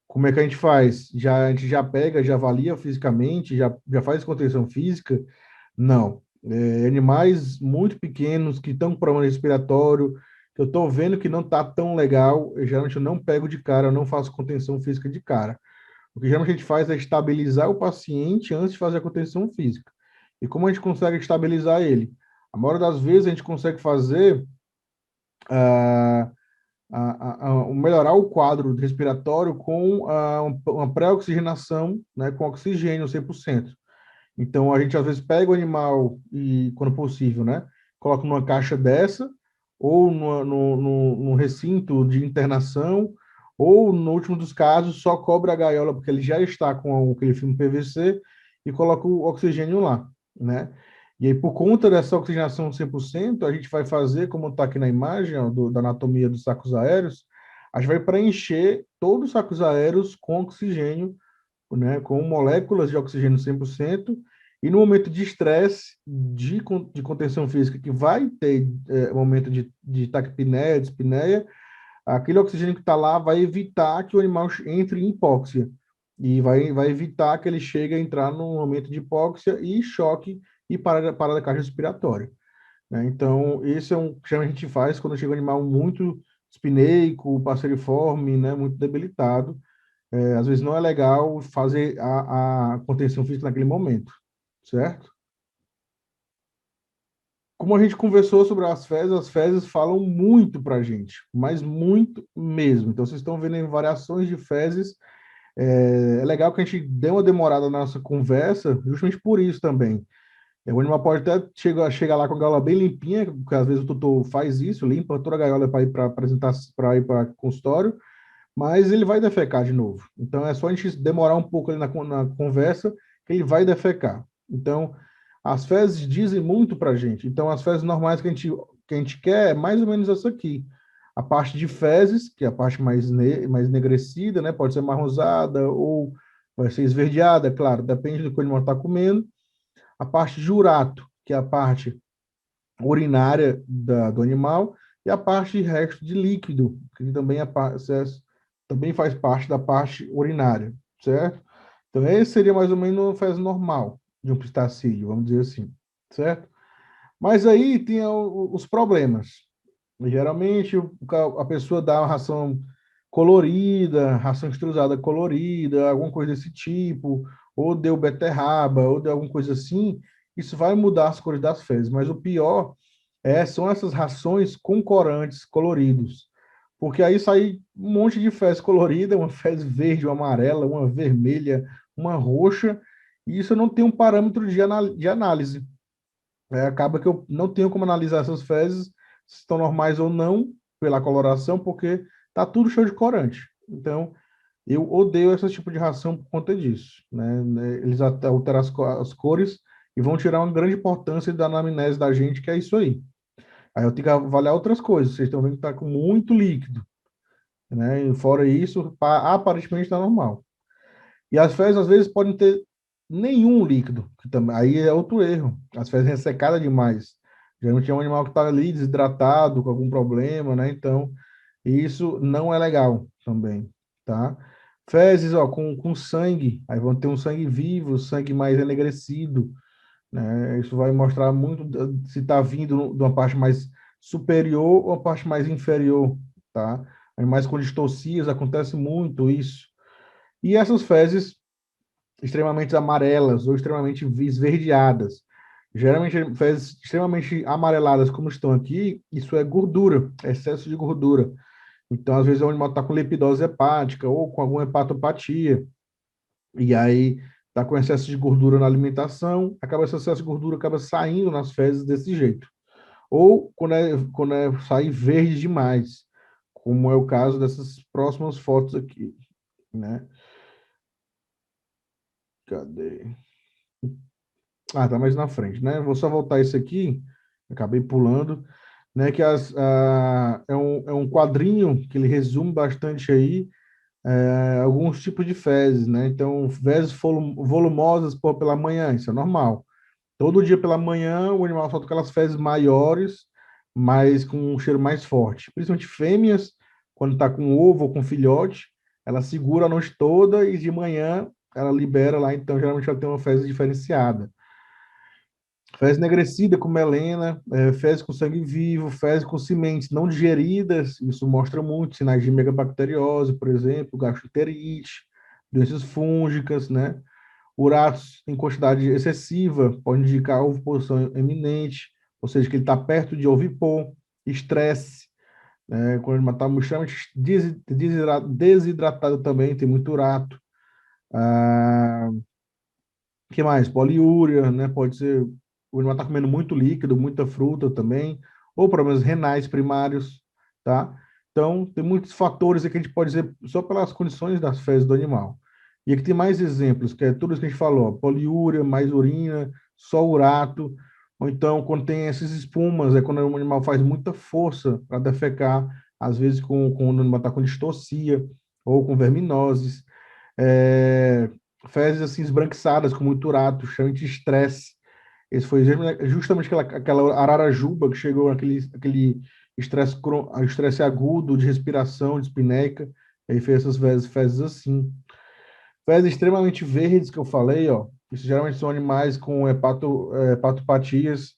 como é que a gente faz? A gente já pega, já avalia fisicamente, já faz contenção física? Não. Animais muito pequenos que estão com problema respiratório, que eu estou vendo que não está tão legal, geralmente eu não pego de cara, eu não faço contenção física de cara. O que geralmente a gente faz é estabilizar o paciente antes de fazer a contenção física. E como a gente consegue estabilizar ele? A maioria das vezes a gente consegue fazer ah, melhorar o quadro respiratório com uma pré-oxigenação, né, com oxigênio 100%. Então, a gente às vezes pega o animal e, quando possível, né, coloca numa caixa dessa, ou no recinto de internação, ou, no último dos casos, só cobre a gaiola, porque ele já está com aquele filme PVC, e coloca o oxigênio lá, né? E aí, por conta dessa oxigenação 100%, a gente vai fazer, como está aqui na imagem, ó, da anatomia dos sacos aéreos, a gente vai preencher todos os sacos aéreos com oxigênio, né, com moléculas de oxigênio 100%, e no momento de estresse, de contenção física, que vai ter momento de taquipneia, dispneia, aquele oxigênio que está lá vai evitar que o animal entre em hipóxia, e vai evitar que ele chegue a entrar num momento de hipóxia e choque e parada cardiorrespiratória, né? Então, esse é um que a gente faz quando chega um animal muito espineico, passeriforme, né, muito debilitado, às vezes não é legal fazer a contenção física naquele momento, certo? Como a gente conversou sobre as fezes falam muito para a gente, mas muito mesmo. Então, vocês estão vendo em variações de fezes. É legal que a gente dê uma demorada na nossa conversa, justamente por isso também. O animal pode até chegar lá com a gaiola bem limpinha, porque às vezes o tutor faz isso, limpa toda a gaiola para ir para apresentar, para ir para consultório, mas ele vai defecar de novo. Então é só a gente demorar um pouco ali na conversa que ele vai defecar. Então, as fezes dizem muito para a gente. Então, as fezes normais que a gente quer é mais ou menos essa aqui. A parte de fezes, que é a parte mais enegrecida, né? Pode ser marronzada ou vai ser esverdeada, claro, depende do que o animal está comendo. A parte de urato, que é a parte urinária do animal, e a parte de resto de líquido, que também faz parte da parte urinária, certo? Então, esse seria mais ou menos uma fezes normal de um pistacídeo, vamos dizer assim, certo? Mas aí tem os problemas. Geralmente, a pessoa dá uma ração colorida, ração extrusada colorida, alguma coisa desse tipo, ou deu beterraba, ou deu alguma coisa assim, isso vai mudar as cores das fezes. Mas o pior são essas rações com corantes coloridos. Porque aí sai um monte de fezes colorida, uma fezes verde, uma amarela, uma vermelha, uma roxa, e isso eu não tenho um parâmetro de análise. Acaba que eu não tenho como analisar essas fezes, se estão normais ou não, pela coloração, porque tá tudo cheio de corante. Então, eu odeio esse tipo de ração por conta disso, né? Eles até alteram as cores e vão tirar uma grande importância da anamnese da gente, que é isso aí. Aí eu tenho que avaliar outras coisas. Vocês estão vendo que está com muito líquido, né? E fora isso, aparentemente está normal. E as fezes, às vezes, podem ter nenhum líquido, que também, aí é outro erro. As fezes ressecadas demais. Geralmente é um animal que está ali desidratado, com algum problema, né? Então, isso não é legal também, tá? Fezes, ó, com sangue, aí vão ter um sangue vivo, sangue mais enegrecido, né? Isso vai mostrar muito se está vindo de uma parte mais superior ou uma parte mais inferior, tá? Animais com distocias, acontece muito isso. E essas fezes extremamente amarelas ou extremamente esverdeadas. Geralmente, fezes extremamente amareladas, como estão aqui, isso é gordura, é excesso de gordura. Então, às vezes, o animal está com lepidose hepática ou com alguma hepatopatia, e aí está com excesso de gordura na alimentação, acaba esse excesso de gordura acaba saindo nas fezes desse jeito. Ou quando sai verde demais, como é o caso dessas próximas fotos aqui, né? Cadê? Ah, tá mais na frente, né? Vou só voltar isso aqui, acabei pulando, né? É um quadrinho que ele resume bastante aí alguns tipos de fezes, né? Então, fezes volumosas pela manhã, isso é normal. Todo dia pela manhã, o animal solta aquelas fezes maiores, mas com um cheiro mais forte. Principalmente fêmeas, quando está com ovo ou com filhote, ela segura a noite toda e de manhã ela libera lá, então geralmente ela tem uma fezes diferenciada. Fezes enegrecida com melena, fezes com sangue vivo, fezes com sementes não digeridas, isso mostra muito sinais de megabacteriose, por exemplo, gastroenterite, doenças fúngicas, né? Uratos em quantidade excessiva pode indicar oviposição eminente, ou seja, que ele está perto de ovipor, estresse, né? Quando ele está extremamente desidratado também, tem muito urato. Ah, que mais? Poliúria, né? Pode ser o animal está comendo muito líquido, muita fruta também, ou problemas renais primários, tá? Então, tem muitos fatores aqui que a gente pode dizer só pelas condições das fezes do animal. E aqui tem mais exemplos, que é tudo isso que a gente falou, poliúria, mais urina, só urato, ou então quando tem essas espumas, é quando o animal faz muita força para defecar, às vezes quando o animal está com distocia ou com verminoses. É, fezes assim esbranquiçadas, com muito urato, chama de estresse. Esse foi justamente aquela ararajuba que chegou aquele estresse agudo de respiração, de espineca, aí fez essas fezes assim. Fezes extremamente verdes que eu falei, ó, isso geralmente são animais com hepatopatias.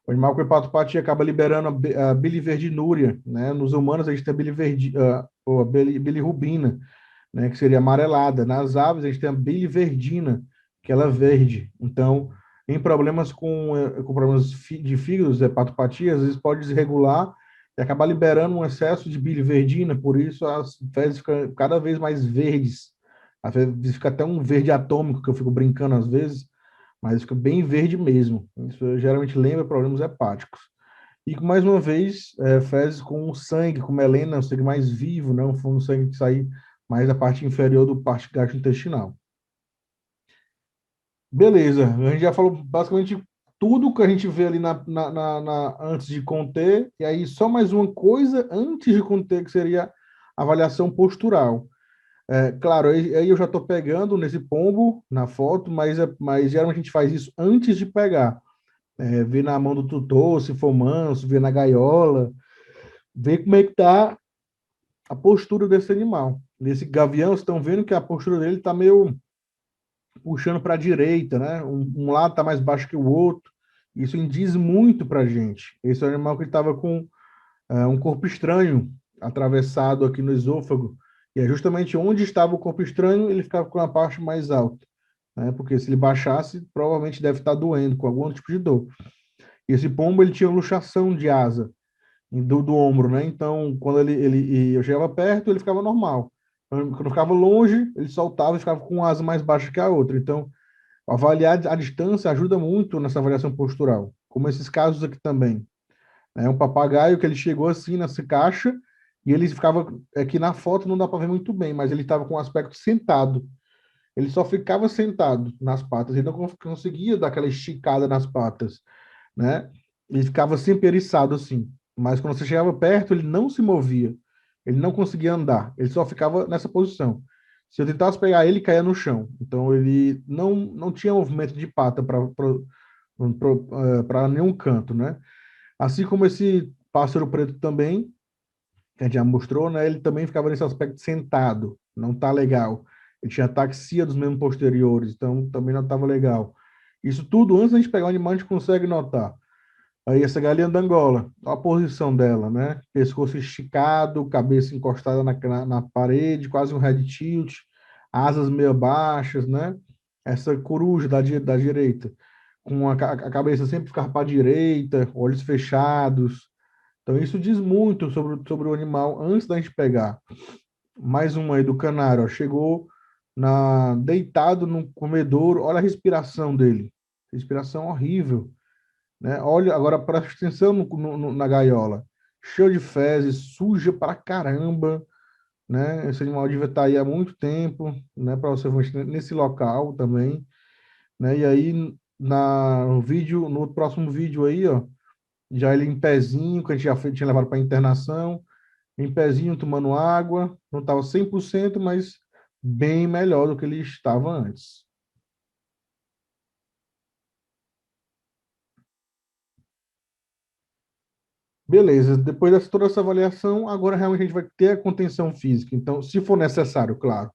O animal com hepatopatia acaba liberando a biliverdinúria, né? Nos humanos a gente tem a bilirrubina, né, que seria amarelada. Nas aves, a gente tem a biliverdina, que ela é verde. Então, em problemas com problemas de fígado, hepatopatia, às vezes pode desregular e acabar liberando um excesso de biliverdina, por isso as fezes ficam cada vez mais verdes. Às vezes fica até um verde atômico, que eu fico brincando às vezes, mas fica bem verde mesmo. Isso geralmente lembra problemas hepáticos. E mais uma vez, fezes com sangue, com melena, um sangue mais vivo, né? Um sangue que sai mais da parte inferior do parte gastrointestinal. Beleza, a gente já falou basicamente tudo que a gente vê ali antes de conter, e aí só mais uma coisa antes de conter, que seria a avaliação postural. Claro, aí eu já estou pegando nesse pombo na foto, mas geralmente a gente faz isso antes de pegar. Ver na mão do tutor, se for manso, ver na gaiola, ver como é que está a postura desse animal. Nesse gavião, vocês estão vendo que a postura dele está meio puxando para a direita, né? Um lado está mais baixo que o outro. Isso indiz muito para a gente. Esse é um animal que estava com um corpo estranho atravessado aqui no esôfago. E é justamente onde estava o corpo estranho, ele ficava com a parte mais alta. Né? Porque se ele baixasse, provavelmente deve estar doendo, com algum tipo de dor. E esse pombo, ele tinha luxação de asa do ombro, né? Então, quando eu chegava perto, ele ficava normal. Quando eu ficava longe, ele soltava e ficava com uma asa mais baixa que a outra. Então, avaliar a distância ajuda muito nessa avaliação postural, como esses casos aqui também. É um papagaio que ele chegou assim nessa caixa e ele ficava, aqui na foto não dá para ver muito bem, mas ele estava com um aspecto sentado. Ele só ficava sentado nas patas, ele não conseguia dar aquela esticada nas patas, né? Ele ficava sempre eriçado assim. Mas quando você chegava perto, ele não se movia. Ele não conseguia andar. Ele só ficava nessa posição. Se eu tentasse pegar ele, caía no chão. Então ele não tinha movimento de pata para nenhum canto, né? Assim como esse pássaro preto também, que a gente já mostrou, né? Ele também ficava nesse aspecto sentado. Não tá legal. Ele tinha ataxia dos membros posteriores, então também não estava legal. Isso tudo antes da gente pegar o animal, a gente consegue notar. Aí essa galinha da Angola, olha a posição dela, né? Pescoço esticado, cabeça encostada na parede, quase um head tilt, asas meio baixas, né? Essa coruja da direita, com a cabeça sempre ficar para a direita, olhos fechados. Então isso diz muito sobre o animal antes da gente pegar. Mais uma aí do canário, ó, chegou deitado no comedouro, olha a respiração dele. Respiração horrível, né? Olha, agora presta atenção na gaiola. Cheio de fezes, suja pra caramba, né? Esse animal devia estar aí há muito tempo, né? Para você ver nesse local também, né? E aí no próximo vídeo aí, ó, já ele em pezinho, que a gente já tinha levado para internação, em pezinho, tomando água, não estava 100%, mas bem melhor do que ele estava antes. Beleza, depois dessa toda essa avaliação, agora realmente a gente vai ter a contenção física. Então, se for necessário, claro.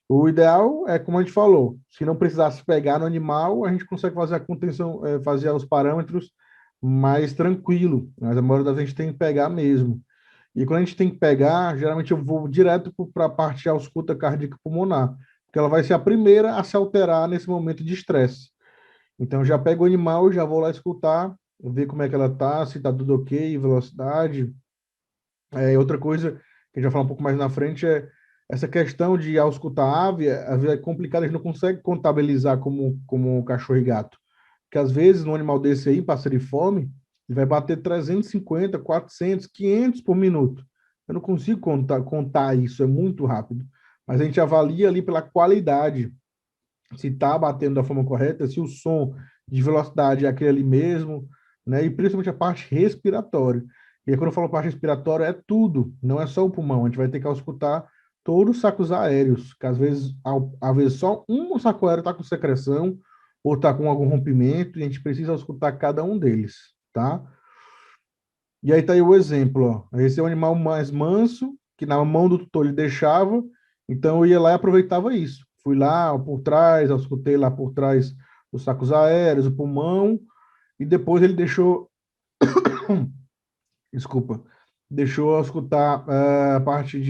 O ideal é, como a gente falou, se não precisasse pegar no animal, a gente consegue fazer a contenção, fazer os parâmetros mais tranquilo. Mas a maioria das vezes a gente tem que pegar mesmo. E quando a gente tem que pegar, geralmente eu vou direto para a parte de ausculta cardíaca pulmonar, porque ela vai ser a primeira a se alterar nesse momento de estresse. Então, eu já pego o animal, já vou lá escutar, ver como é que ela tá, se tá tudo ok, velocidade. Outra coisa que a gente vai falar um pouco mais na frente é essa questão de ao escutar ave, às vezes é complicado, a gente não consegue contabilizar como cachorro e gato. Porque às vezes, num animal desse aí, passeriforme, ele vai bater 350, 400, 500 por minuto. Eu não consigo contar isso, é muito rápido. Mas a gente avalia ali pela qualidade, se está batendo da forma correta, se o som de velocidade é aquele ali mesmo, né? E principalmente a parte respiratória. E aí, quando eu falo parte respiratória, é tudo, não é só o pulmão. A gente vai ter que auscultar todos os sacos aéreos, que às vezes só um saco aéreo está com secreção ou está com algum rompimento, e a gente precisa auscultar cada um deles, tá? E aí tá aí o exemplo, ó. Esse é o animal mais manso, que na mão do tutor ele deixava, então eu ia lá e aproveitava isso. Fui lá por trás, eu escutei lá por trás os sacos aéreos, o pulmão, e depois ele deixou, desculpa, deixou eu escutar a parte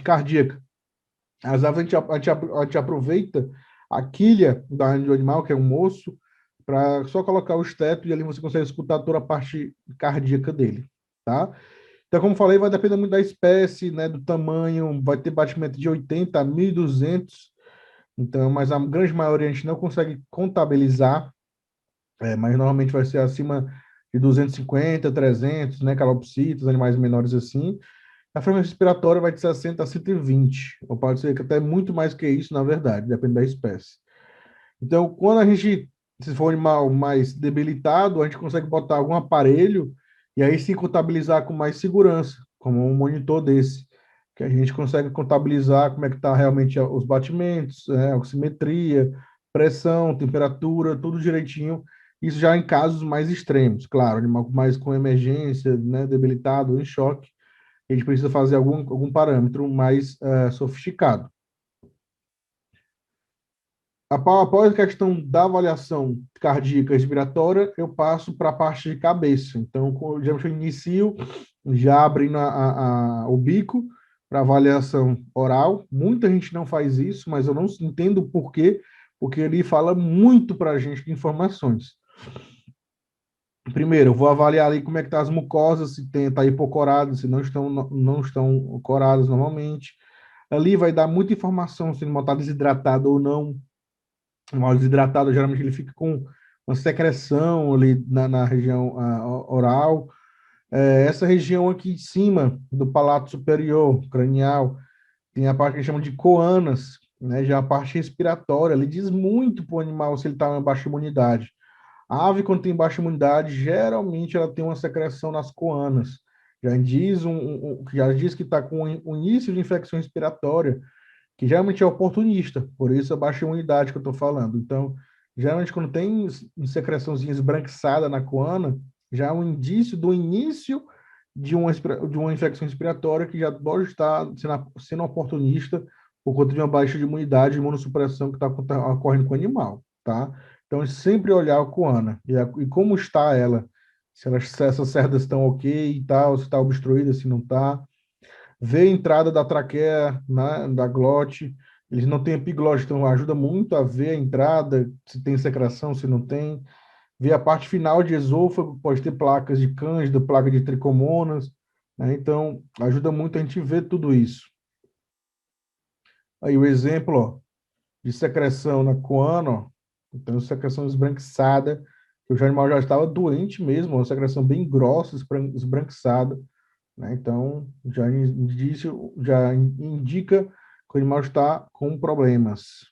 cardíaca. Às vezes a gente aproveita a quilha do animal, que é um moço, para só colocar o esteto e ali você consegue escutar toda a parte cardíaca dele, tá? Então, como falei, vai depender muito da espécie, né, do tamanho, vai ter batimento de 80 a 1.200, então, mas a grande maioria a gente não consegue contabilizar, mas normalmente vai ser acima de 250, 300, né, calopsitas, animais menores assim. A frequência respiratória vai de 60 a 120, ou pode ser que até muito mais que isso, na verdade, depende da espécie. Então, quando a gente, se for um animal mais debilitado, a gente consegue botar algum aparelho e aí sim contabilizar com mais segurança, como um monitor desse, que a gente consegue contabilizar como é que está realmente os batimentos, oximetria, pressão, temperatura, tudo direitinho. Isso já em casos mais extremos, claro, animal mais com emergência, né, debilitado, em choque, a gente precisa fazer algum parâmetro mais sofisticado. Após a questão da avaliação cardíaca e respiratória, eu passo para a parte de cabeça. Então, geralmente eu inicio já abrindo o bico para avaliação oral. Muita gente não faz isso, mas eu não entendo o porquê, porque ele fala muito para a gente de informações. Primeiro, eu vou avaliar ali como é que tá as mucosas, se tem, tá hipocorado, se não estão coradas normalmente. Ali vai dar muita informação se o animal está desidratado ou não. O mal desidratado, geralmente, ele fica com uma secreção ali na região oral. Essa região aqui em cima do palato superior, cranial, tem a parte que chama de coanas, né? Já a parte respiratória, ele diz muito para o animal se ele está em baixa imunidade. A ave, quando tem baixa imunidade, geralmente ela tem uma secreção nas coanas. Já diz que está com o início de infecção respiratória, que geralmente é oportunista, por isso a baixa imunidade que eu estou falando. Então, geralmente quando tem secreçãozinha esbranquiçada na coana, já é um indício do início de uma infecção respiratória que já pode estar sendo oportunista por conta de uma baixa de imunidade e imunossupressão que está ocorrendo com o animal, tá? Então, sempre olhar a coana e como está ela, se essas cerdas estão ok e tal, se está obstruída, se não está, ver a entrada da traqueia, né, da glote. Eles não têm epiglote, então ajuda muito a ver a entrada, se tem secreção, se não tem. Ver a parte final de esôfago, pode ter placas de cândida, placa de tricomonas, né? Então, ajuda muito a gente ver tudo isso. Aí o exemplo, ó, de secreção na coana, ó. Então, secreção esbranquiçada, que o animal já estava doente mesmo, uma secreção bem grossa, esbranquiçada, né? Então, já indica que o animal está com problemas.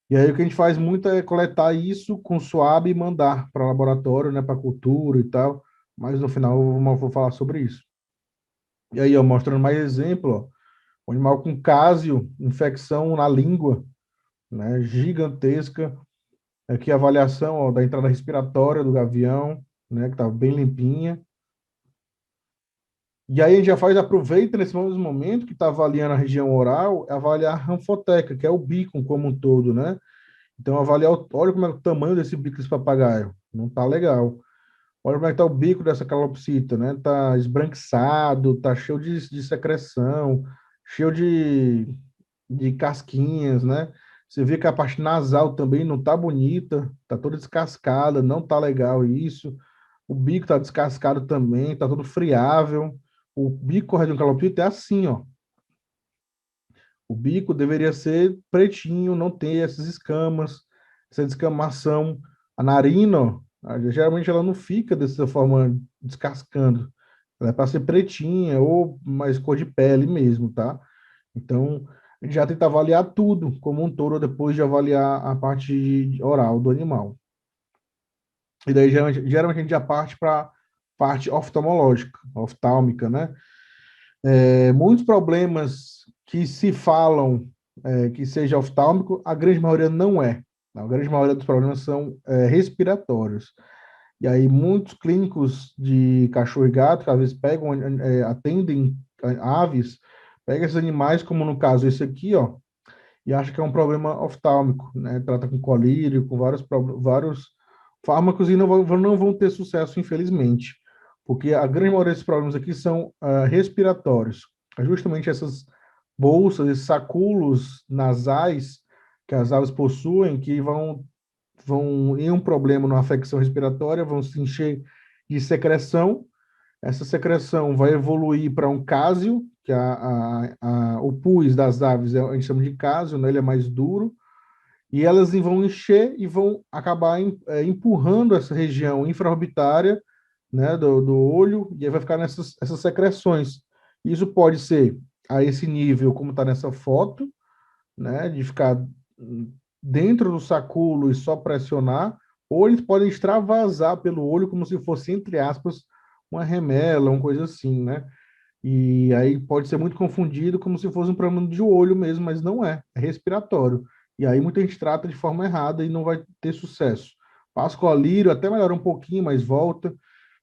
E aí o que a gente faz muito é coletar isso com suave e mandar para o laboratório, né, para cultura e tal, mas no final vou falar sobre isso. E aí, ó, mostrando mais exemplo, ó, o animal com cásio, infecção na língua, né, gigantesca. Aqui a avaliação, ó, da entrada respiratória do gavião, né, que está bem limpinha. E aí a gente já faz, aproveita nesse mesmo momento que está avaliando a região oral, avaliar a ranfoteca, que é o bico como um todo, né? Então avaliar, olha como é o tamanho desse bico desse papagaio, não tá legal. Olha como é que tá o bico dessa calopsita, né? Tá esbranquiçado, tá cheio de secreção, cheio de casquinhas, né? Você vê que a parte nasal também não tá bonita, tá toda descascada, não tá legal isso. O bico tá descascado também, tá todo friável. O bico correto de um calopsita é assim, ó. O bico deveria ser pretinho, não ter essas escamas, essa descamação. A narina, ó, geralmente ela não fica dessa forma descascando. Ela é para ser pretinha ou mais cor de pele mesmo, tá? Então, a gente já tenta avaliar tudo como um todo depois de avaliar a parte oral do animal. E daí, geralmente a gente já parte para a parte oftalmológica, oftálmica, né? Muitos problemas que se falam que seja oftálmico, a grande maioria não é. A grande maioria dos problemas são respiratórios. E aí, muitos clínicos de cachorro e gato, que às vezes pegam, atendem aves, pegam esses animais, como no caso esse aqui, ó, e acha que é um problema oftálmico, né? Trata com colírio, com vários fármacos e não vão ter sucesso, infelizmente, porque a grande maioria desses problemas aqui são respiratórios. É justamente essas bolsas, esses saculos nasais que as aves possuem, que vão em um problema, numa afecção respiratória, vão se encher de secreção. Essa secreção vai evoluir para um cásio, que o pus das aves a gente chama de cásio, né? Ele é mais duro, e elas vão encher e vão acabar empurrando essa região infraorbitária, né, do olho, e aí vai ficar essas secreções. Isso pode ser a esse nível, como está nessa foto, né, de ficar dentro do sacúlo e só pressionar, ou eles podem extravasar pelo olho como se fosse, entre aspas, uma remela, uma coisa assim, né? E aí pode ser muito confundido como se fosse um problema de olho mesmo, mas não é, é respiratório. E aí muita gente trata de forma errada e não vai ter sucesso. Passa o colírio, até melhora um pouquinho, mas volta.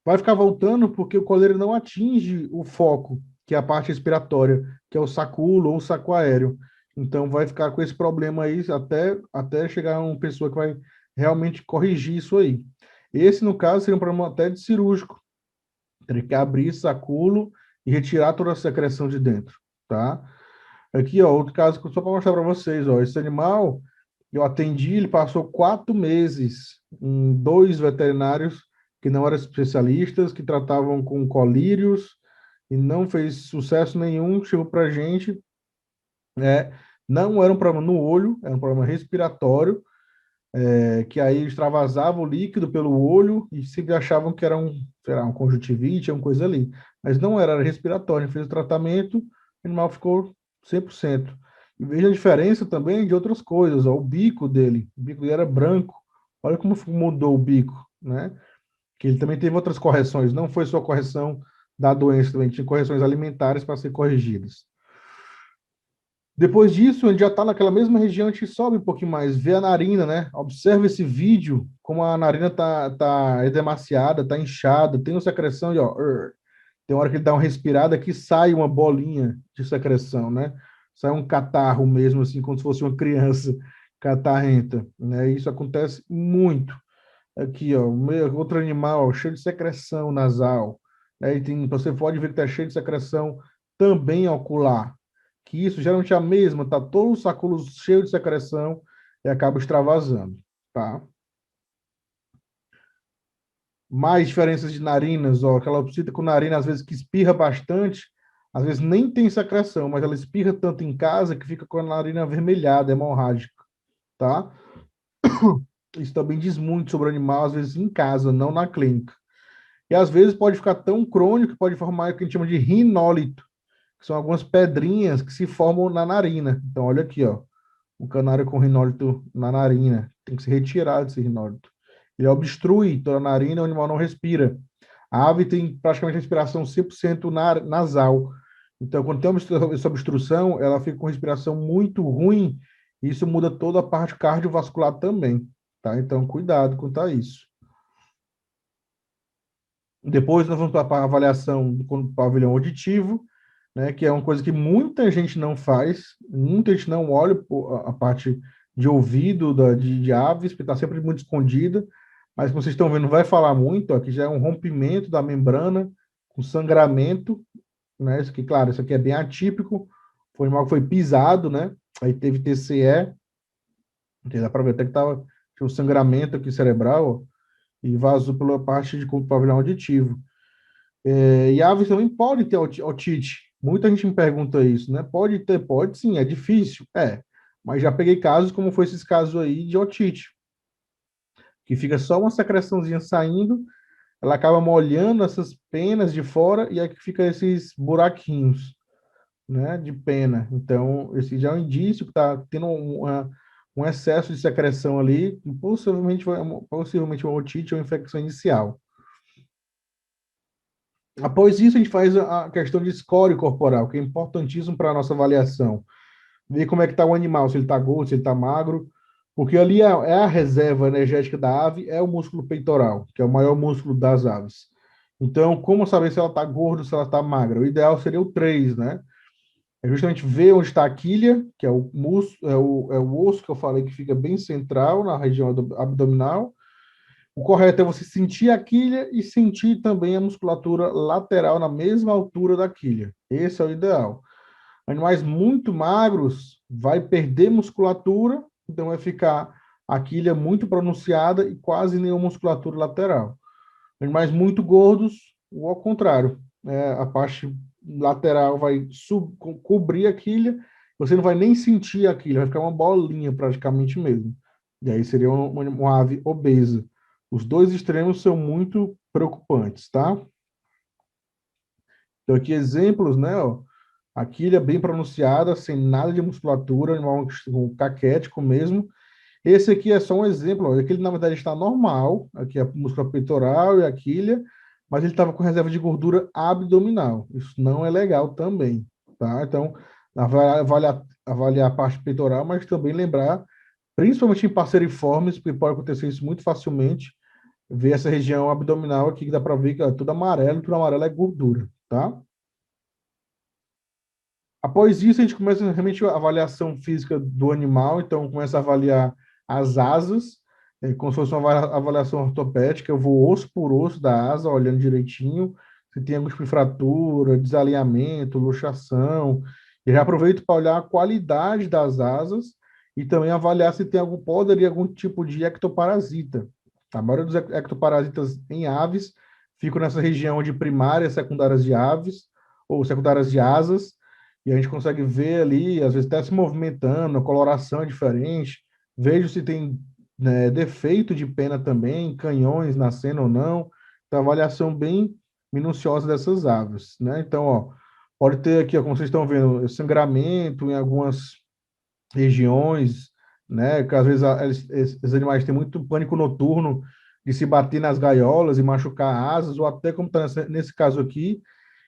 Vai ficar voltando porque o colírio não atinge o foco, que é a parte respiratória, que é o saculo ou o saco aéreo. Então vai ficar com esse problema aí até chegar uma pessoa que vai realmente corrigir isso aí. Esse, no caso, seria um problema até de cirúrgico. Teria que abrir saculo e retirar toda a secreção de dentro, tá? Aqui, ó, outro caso só para mostrar para vocês, ó, esse animal eu atendi, ele passou 4 meses em 2 veterinários que não eram especialistas, que tratavam com colírios e não fez sucesso nenhum, chegou para a gente, né? Não era um problema no olho, era um problema respiratório, que aí extravasava o líquido pelo olho e sempre achavam que era sei lá, um conjuntivite, uma coisa ali. Mas não era, era respiratório. Fez o tratamento, o animal ficou 100%. E veja a diferença também de outras coisas, ó, o bico dele era branco. Olha como mudou o bico, né? Que ele também teve outras correções, não foi só correção da doença, também tinha correções alimentares para ser corrigidas. Depois disso, a gente já está naquela mesma região, a gente sobe um pouquinho mais, vê a narina, né? Observa esse vídeo, como a narina tá edemaciada, tá inchada, tem uma secreção e ó, tem hora que ele dá uma respirada que sai uma bolinha de secreção, né? Sai um catarro mesmo, assim, como se fosse uma criança catarrenta, né? Isso acontece muito. Aqui, ó, outro animal cheio de secreção nasal. Aí você pode ver que está cheio de secreção também ocular. Que isso geralmente é a mesma, tá todo o sacúlo cheio de secreção e acaba extravasando, tá? Mais diferenças de narinas, ó, aquela calopsita com narina às vezes que espirra bastante, às vezes nem tem secreção, mas ela espirra tanto em casa que fica com a narina avermelhada, hemorrágica, tá? Isso também diz muito sobre o animal, às vezes em casa, não na clínica. E às vezes pode ficar tão crônico que pode formar o que a gente chama de rinólito, que são algumas pedrinhas que se formam na narina. Então, olha aqui, ó, o canário com rinólito na narina. Tem que ser retirado esse rinólito. Ele obstrui toda a narina, o animal não respira. A ave tem praticamente respiração 100% nasal. Então, quando tem essa obstrução, ela fica com respiração muito ruim, e isso muda toda a parte cardiovascular também, tá? Então, cuidado quanto a isso. Depois nós vamos para a avaliação do pavilhão auditivo, né, que é uma coisa que muita gente não faz, muita gente não olha a parte de ouvido de aves, porque está sempre muito escondida, mas como vocês estão vendo, vai falar muito, aqui já é um rompimento da membrana, com sangramento, né, isso aqui, claro, isso aqui é bem atípico, foi um animal que foi pisado, né, aí teve TCE, dá para ver até que tinha um sangramento aqui cerebral, ó, e vazou pela parte de pavilhão auditivo. E aves também podem ter otite. Muita gente me pergunta isso, né? Pode ter, pode sim, é difícil. Mas já peguei casos como foi esses casos aí de otite, que fica só uma secreçãozinha saindo, ela acaba molhando essas penas de fora e aí que fica esses buraquinhos, né, de pena. Então, esse já é um indício que está tendo um excesso de secreção ali, e possivelmente uma otite ou infecção inicial. Após isso, a gente faz a questão de score corporal, que é importantíssimo para a nossa avaliação. Ver como é que está o animal, se ele está gordo, se ele está magro, porque ali é a reserva energética da ave, é o músculo peitoral, que é o maior músculo das aves. Então, como saber se ela está gorda, se ela está magra? O ideal seria o 3, né? É justamente ver onde está a quilha, que é o músculo, é o osso que eu falei que fica bem central na região abdominal. O correto é você sentir a quilha e sentir também a musculatura lateral na mesma altura da quilha. Esse é o ideal. Animais muito magros vai perder musculatura, então vai ficar a quilha muito pronunciada e quase nenhuma musculatura lateral. Animais muito gordos, ou ao contrário, a parte lateral vai cobrir a quilha, você não vai nem sentir a quilha, vai ficar uma bolinha praticamente mesmo. E aí seria uma ave obesa. Os dois extremos são muito preocupantes, tá? Então, aqui exemplos, né? Ó, a quilha bem pronunciada, sem nada de musculatura, animal um caquético mesmo. Esse aqui é só um exemplo. Ó, aquele, na verdade, está normal. Aqui é a múscula peitoral e a quilha, mas ele estava com reserva de gordura abdominal. Isso não é legal também, tá? Então, avaliar a parte peitoral, mas também lembrar, principalmente em passeriformes, porque pode acontecer isso muito facilmente, ver essa região abdominal aqui, que dá para ver que é tudo amarelo é gordura, tá? Após isso, a gente começa realmente a avaliação física do animal, então começa a avaliar as asas, como se fosse uma avaliação ortopédica, eu vou osso por osso da asa, olhando direitinho, se tem alguma fratura, desalinhamento, luxação, e já aproveito para olhar a qualidade das asas e também avaliar se tem algum tipo de ectoparasita. A maioria dos ectoparasitas em aves ficam nessa região de primárias, secundárias de aves, ou secundárias de asas, e a gente consegue ver ali, às vezes até se movimentando, a coloração é diferente, vejo se tem, né, defeito de pena também, canhões nascendo ou não, então avaliação bem minuciosa dessas aves, né? Então, ó, pode ter aqui, ó, como vocês estão vendo, sangramento em algumas regiões, né? Que às vezes esses animais têm muito pânico noturno de se bater nas gaiolas e machucar asas, ou até como está nesse caso aqui,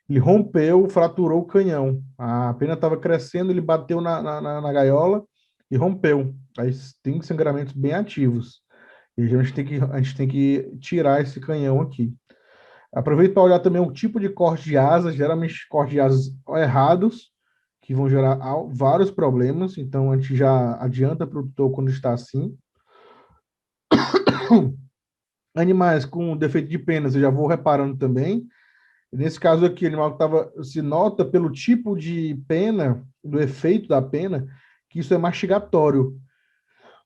ele rompeu, fraturou o canhão. A pena estava crescendo, ele bateu na gaiola e rompeu. Aí tem sangramentos bem ativos. E a gente tem que tirar esse canhão aqui. Aproveito para olhar também o tipo de corte de asas, geralmente corte de asas errados, que vão gerar vários problemas. Então a gente já adianta para o tutor quando está assim. Animais com defeito de penas, eu já vou reparando também. Nesse caso aqui, o animal que se nota pelo tipo de pena, do efeito da pena, que isso é mastigatório.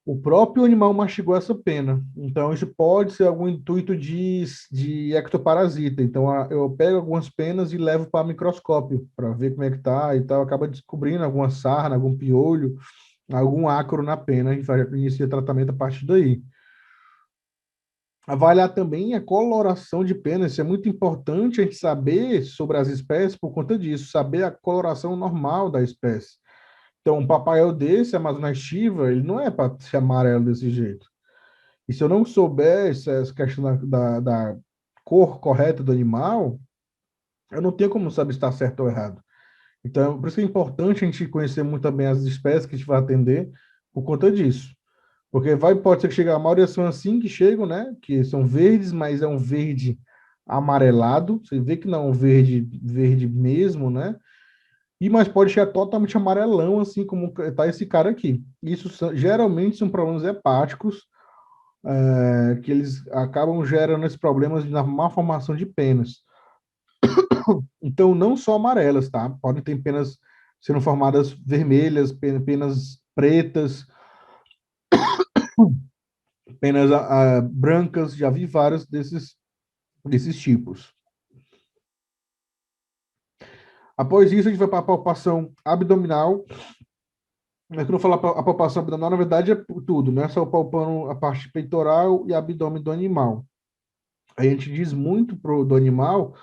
O próprio animal mastigou essa pena. Então, isso pode ser algum intuito de ectoparasita. Então, eu pego algumas penas e levo para microscópio, para ver como é que tá e tal. Acaba descobrindo alguma sarna, algum piolho, algum ácaro na pena. A gente inicia tratamento a partir daí. Avaliar também a coloração de pena, isso é muito importante a gente saber sobre as espécies por conta disso, saber a coloração normal da espécie. Então, um papagaio desse, Amazona estiva, ele não é para ser amarelo desse jeito. E se eu não souber essa questão da cor correta do animal, eu não tenho como saber se está certo ou errado. Então, por isso que é importante a gente conhecer muito bem as espécies que a gente vai atender por conta disso. Porque pode ser que chegue, a maioria são assim que chegam, né? Que são verdes, mas é um verde amarelado. Você vê que não é um verde, verde mesmo, né? Mas pode chegar totalmente amarelão, assim como tá esse cara aqui. Isso geralmente são problemas hepáticos, que eles acabam gerando esses problemas na má formação de penas. Então, não só amarelas, tá? Podem ter penas sendo formadas vermelhas, penas pretas, penas brancas, já vi vários desses tipos. Após isso, a gente vai para a palpação abdominal. Mas quando eu falo a palpação abdominal, na verdade é tudo, não é só palpando a parte peitoral e abdômen do animal. A gente diz muito do animal,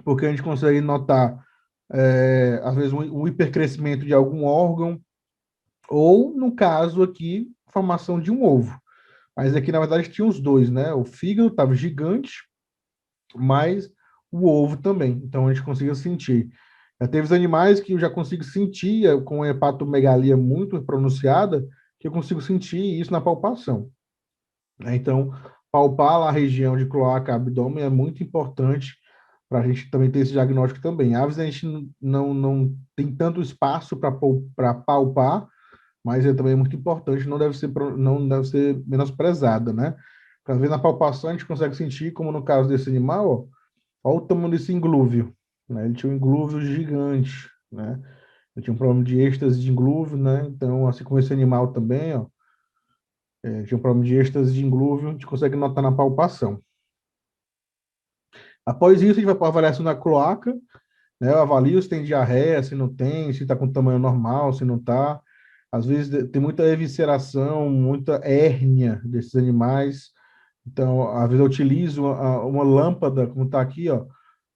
porque a gente consegue notar, às vezes, um hipercrescimento de algum órgão, ou, no caso aqui, formação de um ovo. Mas aqui, na verdade, tinha os dois, né? O fígado estava gigante, mas o ovo também. Então, a gente conseguia sentir. Já teve os animais que eu já consigo sentir, com hepatomegalia muito pronunciada, que eu consigo sentir isso na palpação, né? Então, palpar lá a região de cloaca, abdômen é muito importante para a gente também ter esse diagnóstico também. Aves a gente não tem tanto espaço para palpar, mas é também muito importante, não deve ser menosprezada, né? Às vezes na palpação a gente consegue sentir, como no caso desse animal, ó, olha o tamanho desse inglúvio, né? Ele tinha um inglúvio gigante, né? Ele tinha um problema de êxtase de inglúvio, né? Então, assim como esse animal também, ó, tinha um problema de êxtase de inglúvio, a gente consegue notar na palpação. Após isso, a gente vai para a avaliação da cloaca, né? Eu avalio se tem diarreia, se não tem, se está com tamanho normal, se não está. Às vezes tem muita evisceração, muita hérnia desses animais. Então, às vezes eu utilizo uma lâmpada, como está aqui, ó,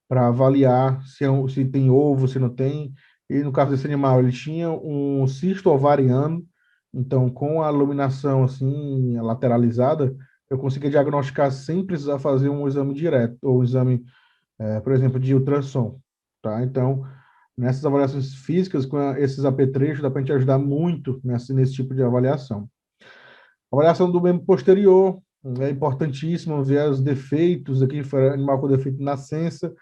para avaliar se tem ovo, se não tem. E no caso desse animal, ele tinha um cisto ovariano, então com a iluminação assim lateralizada, eu conseguia diagnosticar sem precisar fazer um exame direto, ou um exame, por exemplo, de ultrassom, tá? Então, nessas avaliações físicas, com esses apetrechos, dá para a gente ajudar muito nesse tipo de avaliação. Avaliação do membro posterior, é importantíssimo ver os defeitos, aqui foi animal com defeito de nascença,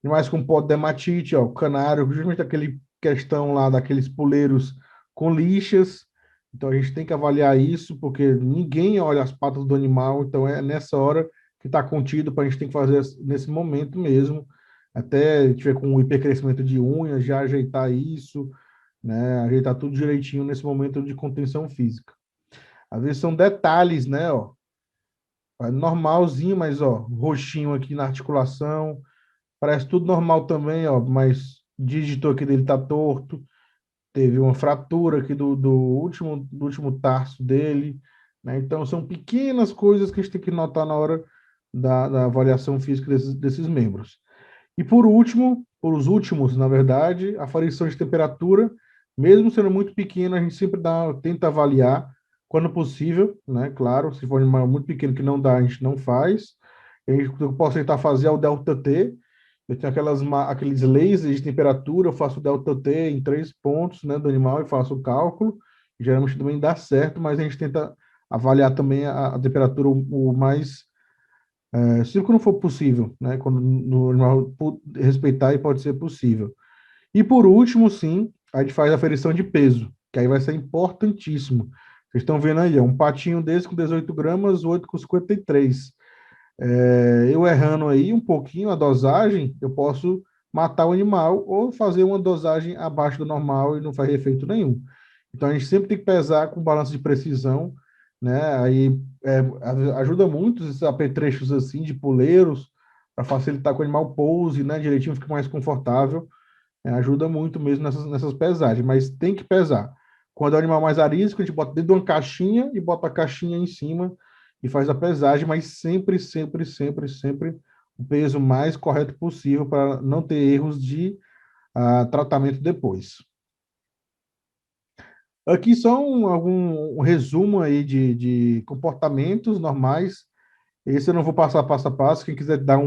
animais com pododermatite, ó, o canário, justamente aquele questão lá daqueles puleiros com lixas. Então a gente tem que avaliar isso, porque ninguém olha as patas do animal, então é nessa hora que está contido, para a gente tem que fazer nesse momento mesmo, até tiver com um hipercrescimento de unhas, já ajeitar isso, né, ajeitar tudo direitinho nesse momento de contenção física. Às vezes são detalhes, né, ó, normalzinho, mas ó, roxinho aqui na articulação, parece tudo normal também, ó, mas o dígito aqui dele tá torto, teve uma fratura aqui do último tarso dele, né? Então são pequenas coisas que a gente tem que notar na hora da avaliação física desses membros. E por último, por os últimos, na verdade, a aferição de temperatura, mesmo sendo muito pequena, a gente sempre tenta avaliar quando possível, né? Claro, se for um animal muito pequeno que não dá, a gente não faz. Eu posso tentar fazer é o delta T. Eu tenho aqueles lasers de temperatura, eu faço o delta T em 3 pontos, né, do animal e faço o cálculo. Geralmente também dá certo, mas a gente tenta avaliar também a temperatura o mais se não for possível, né? Quando no animal respeitar e pode ser possível. E por último, sim, a gente faz a aferição de peso, que aí vai ser importantíssimo. Vocês estão vendo aí, ó, um patinho desse com 18 gramas, o outro com 53. Eu errando aí um pouquinho a dosagem, eu posso matar o animal ou fazer uma dosagem abaixo do normal e não faz efeito nenhum. Então a gente sempre tem que pesar com balanço de precisão, né? Aí ajuda muito esses apetrechos assim de puleiros para facilitar que o animal pouse, né? Direitinho, fica mais confortável. Ajuda muito mesmo nessas pesagens, mas tem que pesar. Quando é um animal mais arisco, a gente bota dentro de uma caixinha e bota a caixinha em cima e faz a pesagem, mas sempre, sempre, sempre, sempre o peso mais correto possível para não ter erros de tratamento depois. Aqui só um resumo aí de comportamentos normais Esse eu não vou passar passo a passo. Quem quiser dar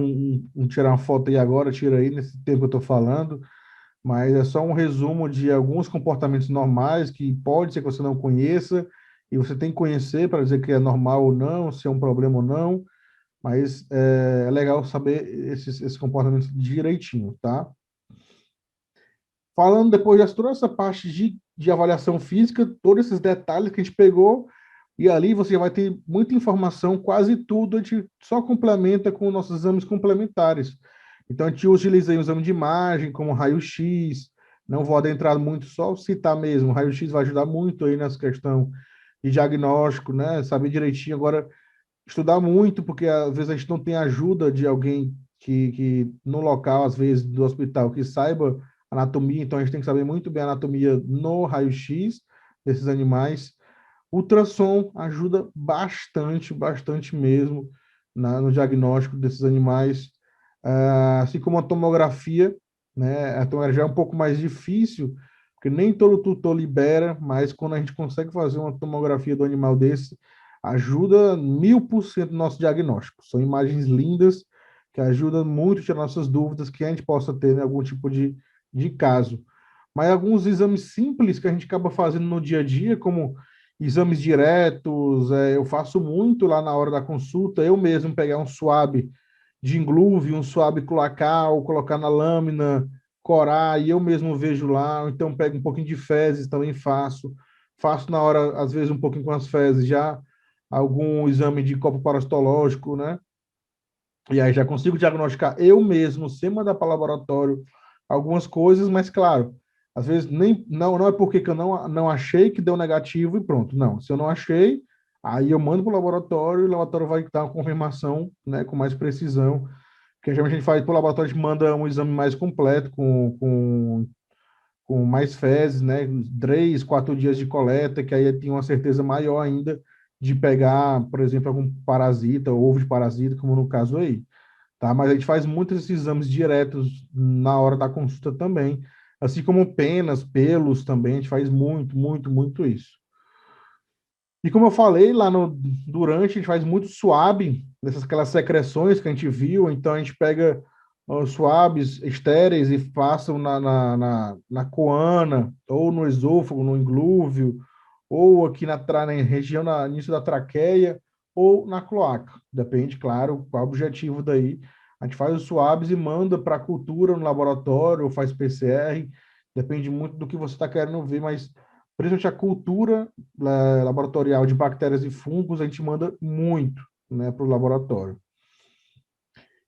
tirar uma foto aí agora, tira aí nesse tempo que eu estou falando. Mas é só um resumo de alguns comportamentos normais que pode ser que você não conheça e você tem que conhecer para dizer que é normal ou não, se é um problema ou não. Mas é legal saber esses comportamentos direitinho, tá? Falando depois de toda essa parte de avaliação física, todos esses detalhes que a gente pegou, e ali você vai ter muita informação, quase tudo a gente só complementa com nossos exames complementares. Então, a gente utiliza aí o exame de imagem, como raio-x, não vou adentrar muito, só citar mesmo, raio-x vai ajudar muito aí nessa questão de diagnóstico, né? Saber direitinho. Agora, estudar muito, porque às vezes a gente não tem ajuda de alguém que no local, às vezes, do hospital, que saiba anatomia, então a gente tem que saber muito bem a anatomia no raio-x desses animais. Ultrassom ajuda bastante, bastante mesmo no diagnóstico desses animais, assim como a tomografia, né? A tomografia é um pouco mais difícil, porque nem todo tutor libera, mas quando a gente consegue fazer uma tomografia do animal desse, ajuda 1000% no nosso diagnóstico. São imagens lindas que ajudam muito a tirar nossas dúvidas que a gente possa ter em algum tipo de caso. Mas alguns exames simples que a gente acaba fazendo no dia a dia, como exames diretos, eu faço muito lá na hora da consulta, eu mesmo pegar um swab de englúvio, um swab cloacal, colocar na lâmina, corar, e eu mesmo vejo lá, ou então pego um pouquinho de fezes, também faço. Faço na hora, às vezes, um pouquinho com as fezes já, algum exame de copo parasitológico, né? E aí já consigo diagnosticar eu mesmo, sem mandar para laboratório, algumas coisas, mas claro, às vezes nem não é porque que eu não achei que deu negativo e pronto. Não, se eu não achei, aí eu mando para o laboratório e o laboratório vai dar uma confirmação, né, com mais precisão. Porque geralmente a gente faz para o laboratório, a gente manda um exame mais completo, com mais fezes, né? 3, 4 dias de coleta, que aí tem uma certeza maior ainda de pegar, por exemplo, algum parasita, ovo de parasita, como no caso aí, tá? Mas a gente faz muitos esses exames diretos na hora da consulta também, assim como penas, pelos também, a gente faz muito, muito, muito isso. E como eu falei lá no durante, a gente faz muito swab, dessas aquelas secreções que a gente viu, então a gente pega os swabs estéreis e passam na coana, ou no esôfago, no inglúvio, ou aqui na região, na início da traqueia, ou na cloaca. Depende, claro, qual é o objetivo daí. A gente faz os swabs e manda para a cultura no laboratório, ou faz PCR, depende muito do que você está querendo ver, mas principalmente a cultura laboratorial de bactérias e fungos, a gente manda muito, né, para o laboratório.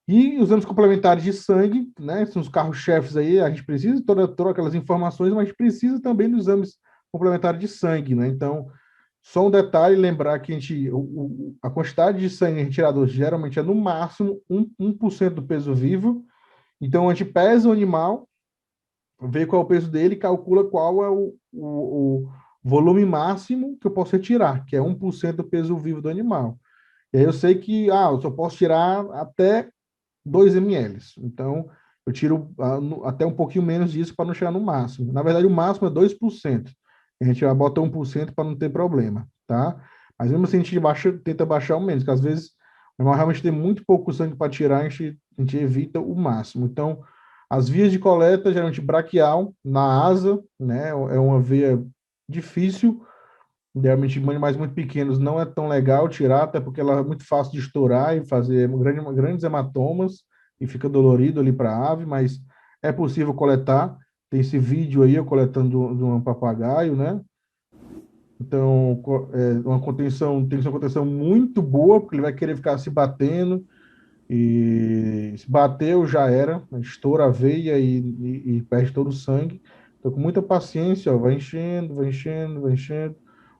E os exames complementares de sangue, né, são os carros-chefes aí, a gente precisa de todas aquelas informações, mas a gente precisa também dos exames complementares de sangue, né? Então, só um detalhe, lembrar que a quantidade de sangue retirado geralmente é no máximo 1% do peso vivo, então a gente pesa o animal, vê qual é o peso dele, calcula qual é o volume máximo que eu posso retirar, que é 1% do peso vivo do animal. E aí eu sei que eu só posso tirar até 2 ml. Então, eu tiro até um pouquinho menos disso para não chegar no máximo. Na verdade, o máximo é 2%. A gente já bota 1% para não ter problema, tá? Mas mesmo assim, a gente tenta baixar o menos, porque às vezes o animal realmente tem muito pouco sangue para tirar, a gente evita o máximo. Então, as vias de coleta, geralmente braquial, na asa, né? É uma veia difícil, geralmente em animais muito pequenos não é tão legal tirar, até porque ela é muito fácil de estourar e fazer grandes hematomas e fica dolorido ali para a ave, mas é possível coletar. Tem esse vídeo aí, eu coletando de um papagaio, né? Então, uma contenção, tem que ser uma contenção muito boa, porque ele vai querer ficar se batendo, e se bateu já era, estoura a veia e perde todo o sangue. Então, com muita paciência, ó, vai enchendo, vai enchendo, vai enchendo.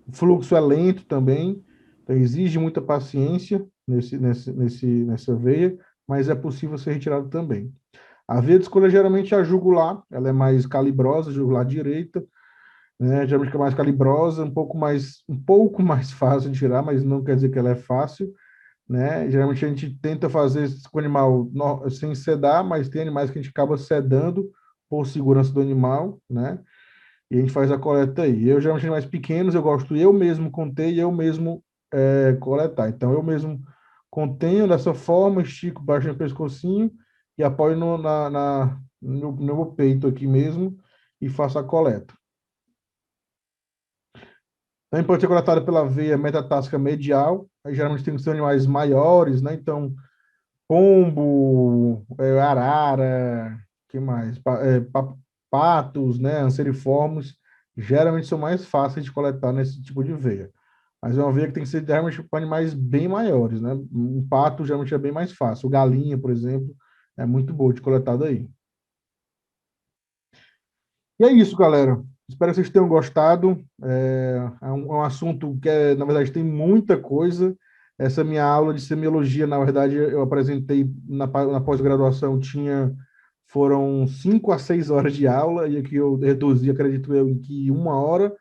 O fluxo é lento também, então exige muita paciência nessa veia, mas é possível ser retirado também. A veia de escolha geralmente é a jugular, ela é mais calibrosa, jugular direita, né? Geralmente é mais calibrosa, um pouco mais fácil de tirar, mas não quer dizer que ela é fácil, né? Geralmente a gente tenta fazer isso com o animal sem sedar, mas tem animais que a gente acaba sedando por segurança do animal, né? E a gente faz a coleta aí. Eu, geralmente, animais pequenos, eu gosto eu mesmo conter e eu mesmo coletar. Então, eu mesmo contenho dessa forma, estico baixo no pescocinho e apoio no meu peito aqui mesmo e faço a coleta. Também pode ser coletada pela veia metatársicas medial, aí geralmente tem que ser animais maiores, né? Então, pombo, arara, que mais? Patos, né? Anseriformes, geralmente são mais fáceis de coletar nesse tipo de veia. Mas é uma veia que tem que ser geralmente para animais bem maiores, né? Um pato geralmente é bem mais fácil. O galinha, por exemplo, é muito boa de coletar daí. E é isso, galera. Espero que vocês tenham gostado. É um assunto que, na verdade, tem muita coisa. Essa minha aula de semiologia, na verdade, eu apresentei na pós-graduação, foram 5 a 6 horas de aula, e aqui eu reduzi, acredito eu, em que 1 hora,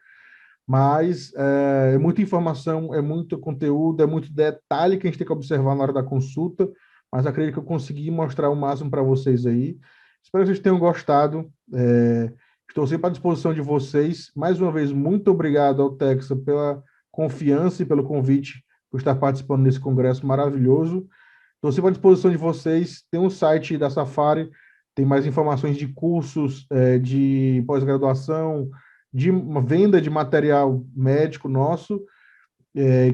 mas é muita informação, é muito conteúdo, é muito detalhe que a gente tem que observar na hora da consulta, mas acredito que eu consegui mostrar o máximo para vocês aí. Espero que vocês tenham gostado. Estou sempre à disposição de vocês. Mais uma vez, muito obrigado ao Texa pela confiança e pelo convite por estar participando desse congresso maravilhoso. Estou sempre à disposição de vocês. Tem um site da Safari, tem mais informações de cursos, de pós-graduação, de uma venda de material médico nosso.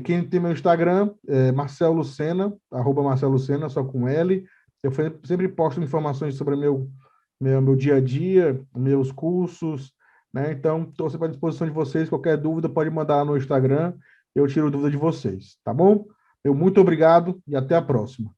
Quem tem meu Instagram é Marcelo Lucena, @Marcelo Lucena, só com L. Eu sempre posto informações sobre meu dia a dia, meus cursos, né? Então, estou sempre à disposição de vocês. Qualquer dúvida, pode mandar lá no Instagram. Eu tiro dúvida de vocês, tá bom? Eu muito obrigado e até a próxima.